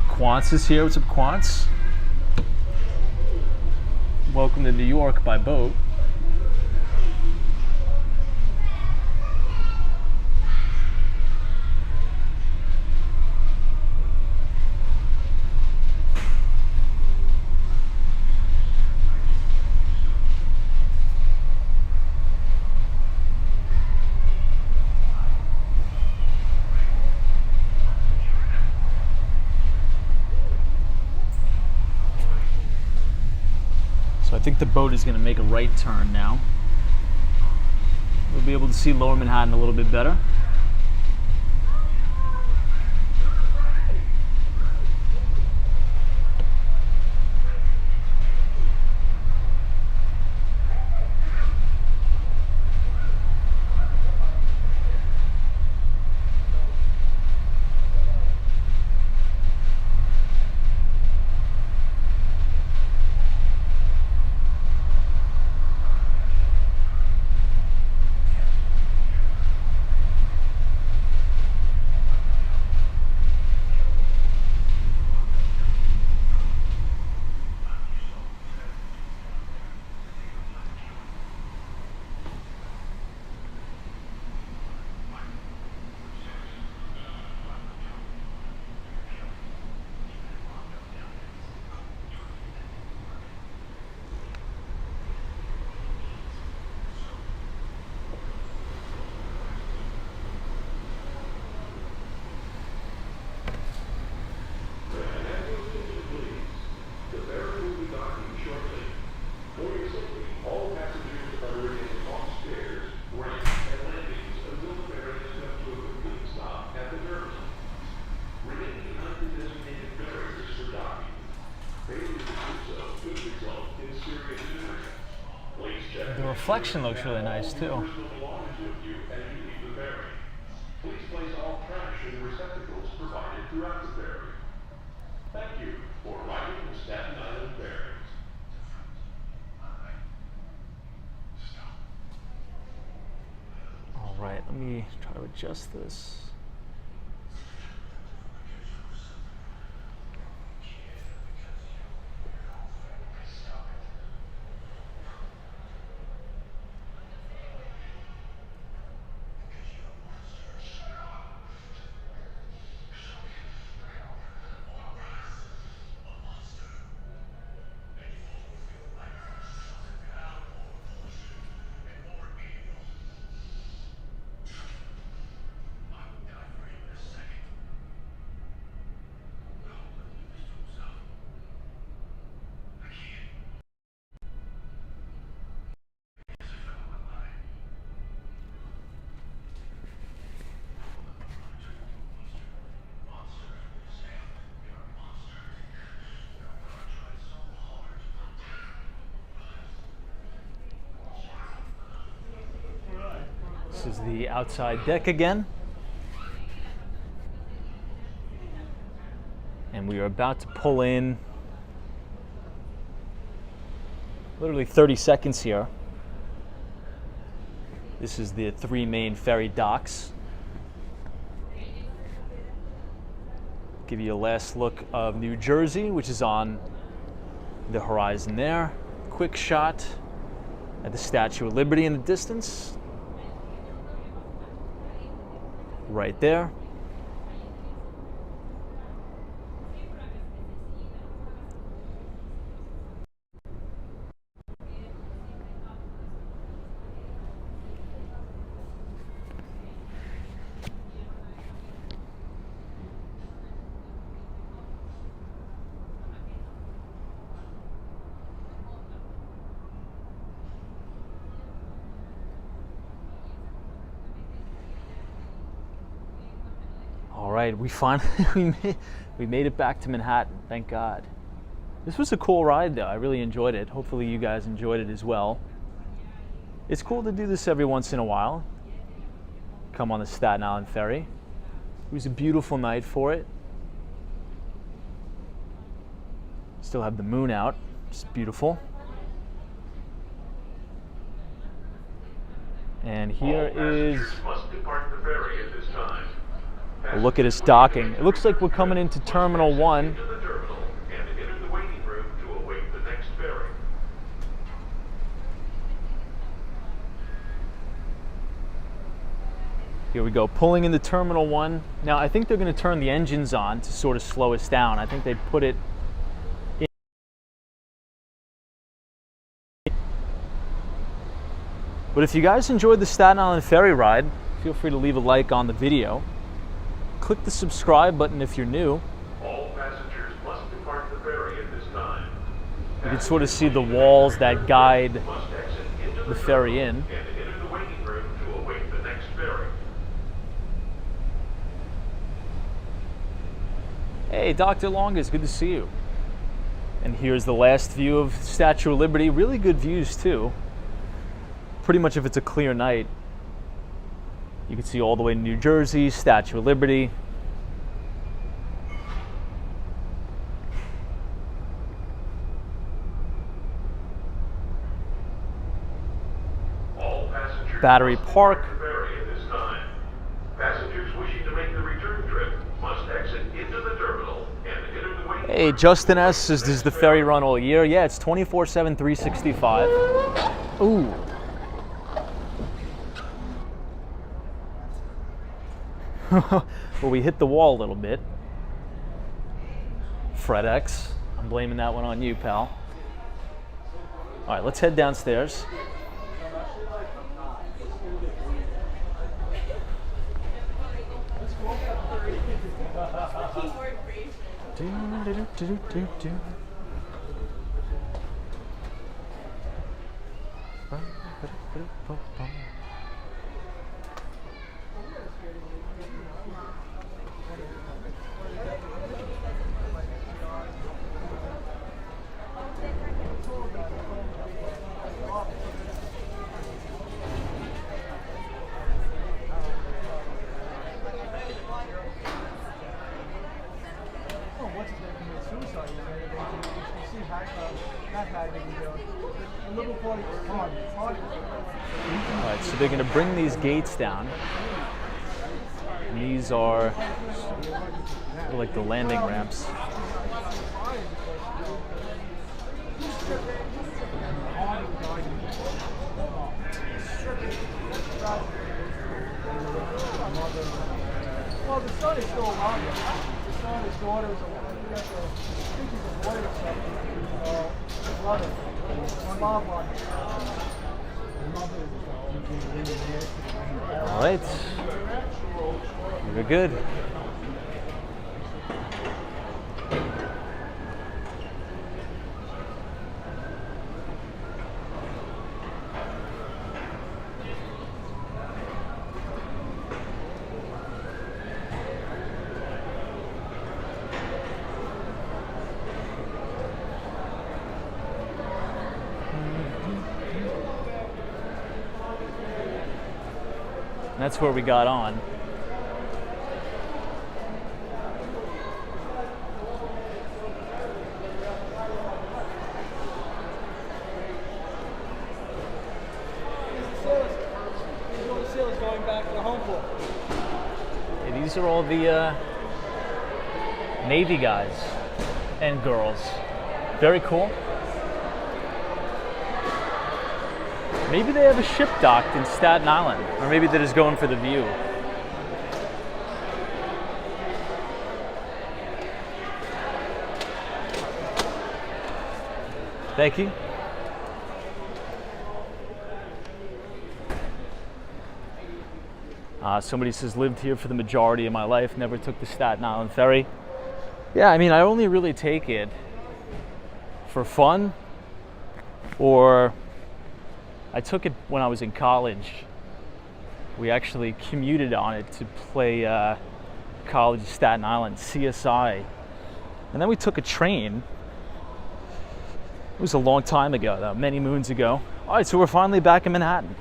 Quants is here. What's up, Quants? Welcome to New York by boat. So I think the boat is going to make a right turn now. We'll be able to see Lower Manhattan a little bit better. The reflection looks really nice too. Please place all trash in receptacles provided throughout the ferry. Thank you for riding the Staten Island Ferry. All right, let me try to adjust this. This is the outside deck again. And we are about to pull in literally 30 seconds here. This is the 3 main ferry docks. Give you a last look of New Jersey, which is on the horizon there. Quick shot at the Statue of Liberty in the distance. Right there. All right, we finally we made it back to Manhattan, thank God. This was a cool ride though, I really enjoyed it. Hopefully you guys enjoyed it as well. It's cool to do this every once in a while. Come on the Staten Island Ferry. It was a beautiful night for it. Still have the moon out, it's beautiful. And here is Passengers must depart the ferry at this time. a look at its docking. It looks like we're coming into Terminal 1. Into the terminal and enter the waiting room to await the next ferry. Here we go, pulling into Terminal 1. Now, I think they're going to turn the engines on to sort of slow us down. I think they put it in. But if you guys enjoyed the Staten Island Ferry ride, feel free to leave a like on the video. Click the subscribe button if you're new. All passengers must depart the ferry at this time. You can sort of see the walls that guide Must exit into the ferry in. and enter the waiting room to await the next ferry. Hey, Dr. Longus, good to see you. And here's the last view of Statue of Liberty. Really good views, too. Pretty much if it's a clear night. You can see all the way to New Jersey, Statue of Liberty. All passengers Battery must Park. depart the ferry at this time. Passengers wishing to make the return trip must exit into the terminal and enter the waiting Hey, room. Justin S. says, does the ferry run all year? Yeah, it's 24/7, 365. Ooh. Well, we hit the wall a little bit. Fred X. I'm blaming that one on you, pal. All right, let's head downstairs. All right, so they're going to bring these gates down. And these are like the landing ramps. Well, the sun is still around. The son, his daughters, we got the pictures of water and stuff. Love it. My mom on it. All right, we're good. And that's where we got on. Sailors going back to the home port. Yeah, these are all the Navy guys and girls. Very cool. Maybe they have a ship docked in Staten Island, or maybe they're just going for the view. Thank you. Somebody says, lived here for the majority of my life, never took the Staten Island Ferry. Yeah, I mean, I only really take it for fun, or I took it when I was in college. We actually commuted on it to play college at Staten Island, CSI. And then we took a train. It was a long time ago, though, many moons ago. All right, so we're finally back in Manhattan.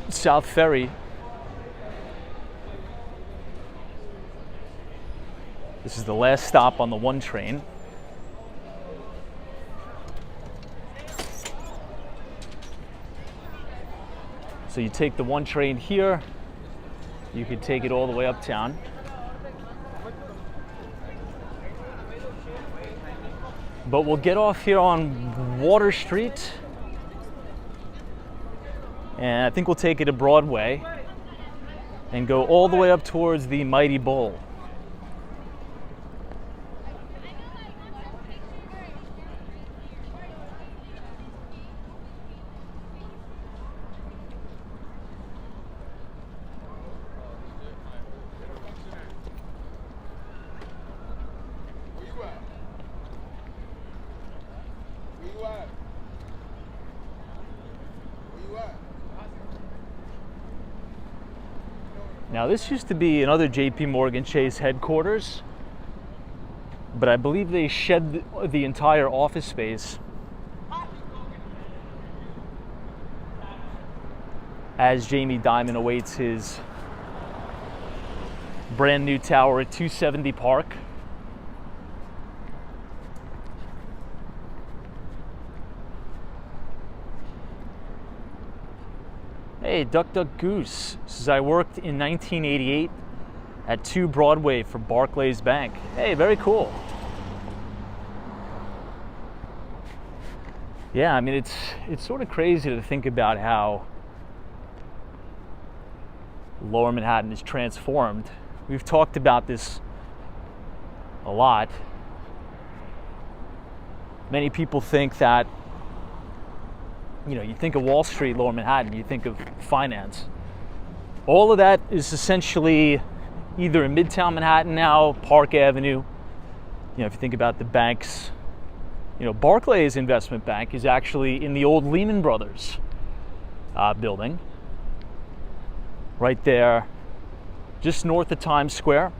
South Ferry. This is the last stop on the 1 train. So you take the one train here, you could take it all the way uptown. But we'll get off here on Water Street, and I think we'll take it to Broadway and go all the way up towards the Mighty Bull. Now this used to be another JP Morgan Chase headquarters, but I believe they shed the entire office space as Jamie Dimon awaits his brand new tower at 270 Park. Hey, Duck Duck Goose says I worked in 1988 at 2 Broadway for Barclays Bank. Hey, very cool. Yeah, I mean it's sort of crazy to think about how Lower Manhattan is transformed. We've talked about this a lot. Many people think that, you know, you think of Wall Street, Lower Manhattan, you think of finance. All of that is essentially either in Midtown Manhattan now, Park Avenue. You know, if you think about the banks, you know, Barclays Investment Bank is actually in the old Lehman Brothers building, right there, just north of Times Square.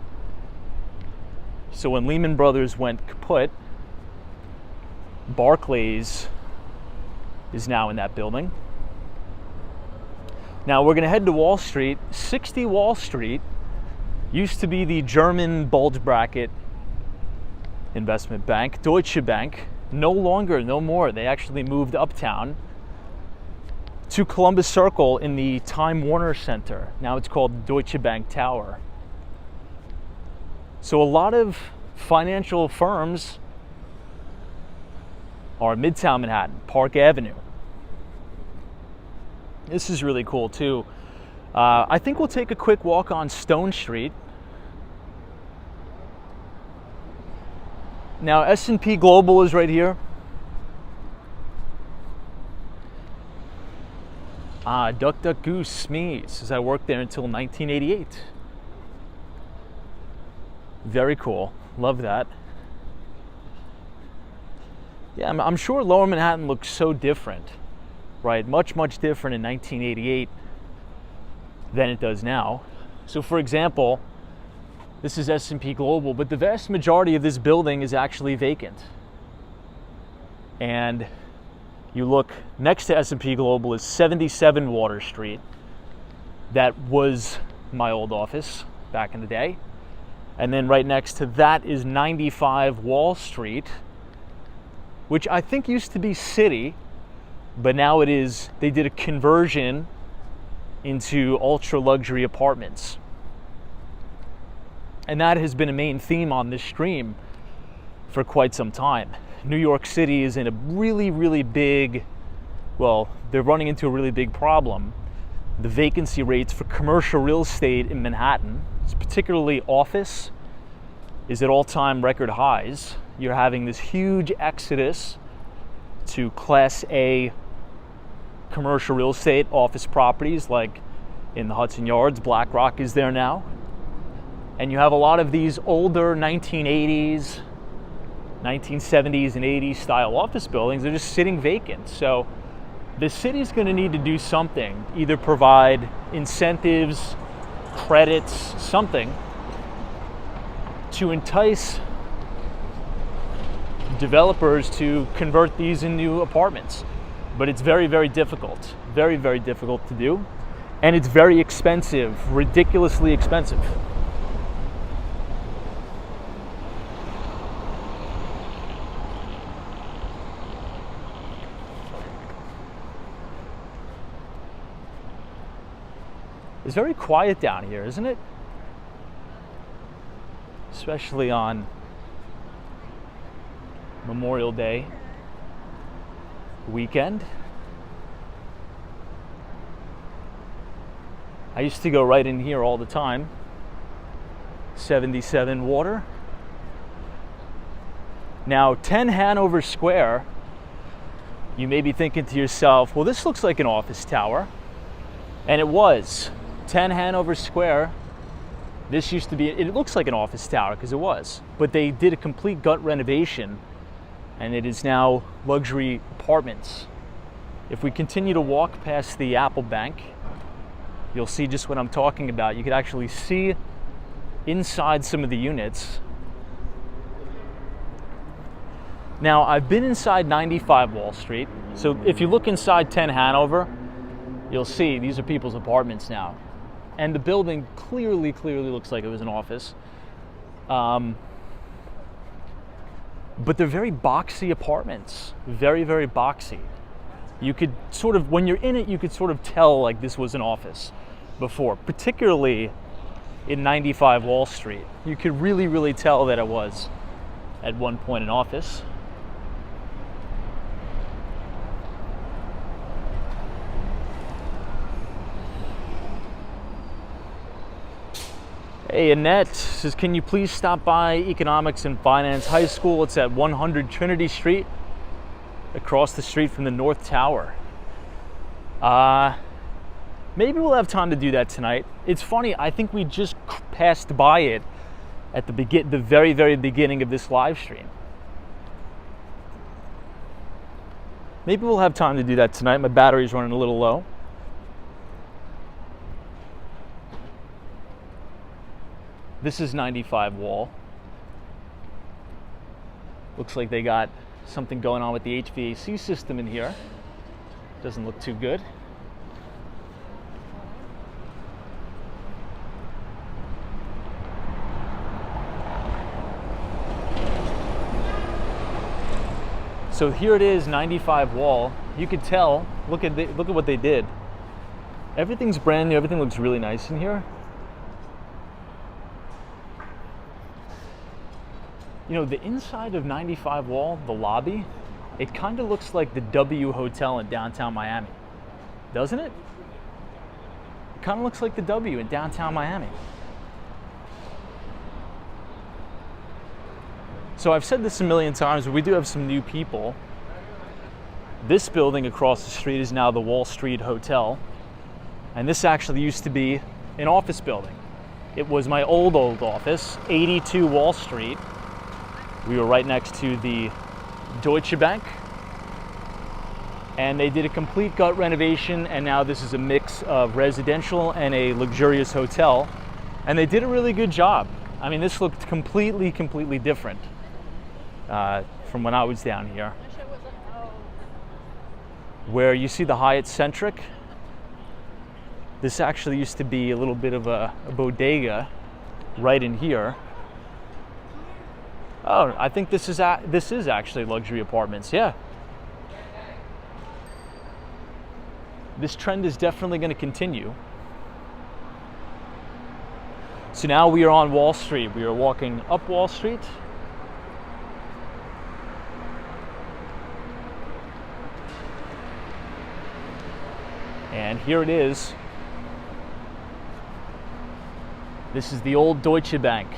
So when Lehman Brothers went kaput, Barclays is now in that building. Now we're going to head to Wall Street. 60 Wall Street used to be the German bulge bracket investment bank, Deutsche Bank. No longer, no more. They actually moved uptown to Columbus Circle in the Time Warner Center. Now it's called Deutsche Bank Tower. So a lot of financial firms are Midtown Manhattan, Park Avenue. This is really cool too. I think we'll take a quick walk on Stone Street. Now S&P Global is right here. Duck Duck Goose Smee says I worked there until 1988. Very cool. Love that. Yeah, I'm sure Lower Manhattan looks so different, right? Much, much different in 1988 than it does now. So for example, this is S&P Global, but the vast majority of this building is actually vacant. And you look next to S&P Global is 77 Water Street. That was my old office back in the day. And then right next to that is 95 Wall Street, which I think used to be Citi, but now it is, they did a conversion into ultra luxury apartments. And that has been a main theme on this stream for quite some time. New York City is in a really, really big, well, they're running into a really big problem. The vacancy rates for commercial real estate in Manhattan, particularly office, is at all-time record highs. You're having this huge exodus to Class A commercial real estate office properties, like in the Hudson Yards. BlackRock is there now. And you have a lot of these older 1980s, 1970s and 80s style office buildings. They're just sitting vacant. So the city's going to need to do something, either provide incentives, credits, something to entice developers to convert these into apartments. But it's very, very difficult. Very, very difficult to do. And it's very expensive, ridiculously expensive. It's very quiet down here, isn't it? Especially on Memorial Day weekend. I used to go right in here all the time. 77 Water. Now, 10 Hanover Square, you may be thinking to yourself, well, this looks like an office tower. And it was. 10 Hanover Square, this used to be, it looks like an office tower because it was. But they did a complete gut renovation and it is now luxury apartments. If we continue to walk past the Apple Bank, you'll see just what I'm talking about. You could actually see inside some of the units. Now, I've been inside 95 Wall Street, so if you look inside 10 Hanover, you'll see these are people's apartments now. And the building clearly looks like it was an office. But they're very boxy apartments, very boxy. You could sort of, when you're in it, you could sort of tell like this was an office before, particularly in 95 Wall Street. You could really tell that it was at one point an office. Hey, Annette says, can you please stop by Economics and Finance High School? It's at 100 Trinity Street, across the street from the North Tower. Maybe we'll have time to do that tonight. It's funny, I think we just passed by it at the very beginning of this live stream. Maybe we'll have time to do that tonight. My battery's running a little low. This is 95 Wall. Looks like they got something going on with the HVAC system in here. Doesn't look too good. So here it is, 95 Wall. You could tell, look at what they did. Everything's brand new, everything looks really nice in here. You know, the inside of 95 Wall, the lobby, it kind of looks like the W Hotel in downtown Miami. Doesn't it? It kind of looks like the W in downtown Miami. So I've said this a million times, but we do have some new people. This building across the street is now the Wall Street Hotel. And this actually used to be an office building. It was my old office, 82 Wall Street. We were right next to the Deutsche Bank. And they did a complete gut renovation, and now this is a mix of residential and a luxurious hotel. And they did a really good job. I mean, this looked completely different from when I was down here. Where you see the Hyatt Centric, this actually used to be a little bit of a bodega right in here. Oh, I think this is actually luxury apartments, yeah. This trend is definitely going to continue. So now we are on Wall Street. We are walking up Wall Street. And here it is. This is the old Deutsche Bank.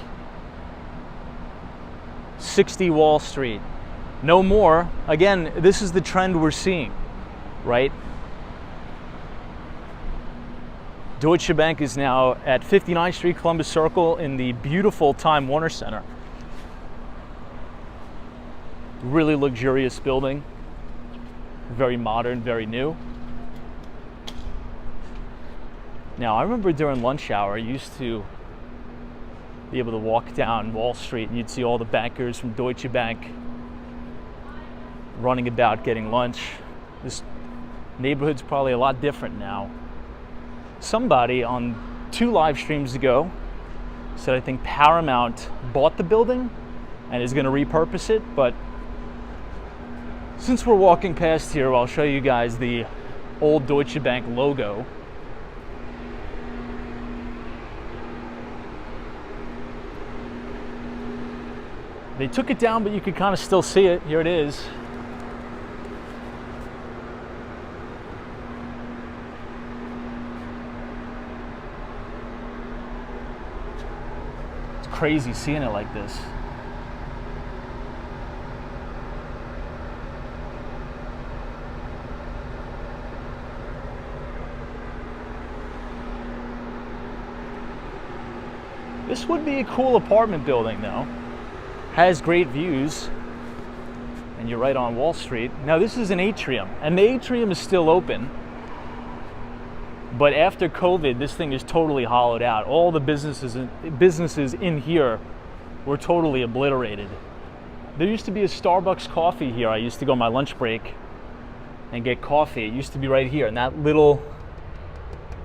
60 Wall Street. No more. Again, this is the trend we're seeing, right? Deutsche Bank is now at 59th Street, Columbus Circle in the beautiful Time Warner Center. Really luxurious building. Very modern, very new. Now, I remember during lunch hour, I used to be able to walk down Wall Street and you'd see all the bankers from Deutsche Bank running about getting lunch. This neighborhood's probably a lot different now. Somebody on 2 live streams ago said I think Paramount bought the building and is going to repurpose it, but since we're walking past here, I'll show you guys the old Deutsche Bank logo. They took it down, but you could kind of still see it. Here it is. It's crazy seeing it like this. This would be a cool apartment building though. Has great views. And you're right on Wall Street. Now this is an atrium, and the atrium is still open. But after COVID, this thing is totally hollowed out. All the businesses in here were totally obliterated. There used to be a Starbucks coffee here. I used to go on my lunch break and get coffee. It used to be right here, and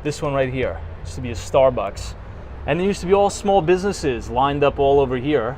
this one right here used to be a Starbucks. And there used to be all small businesses lined up all over here.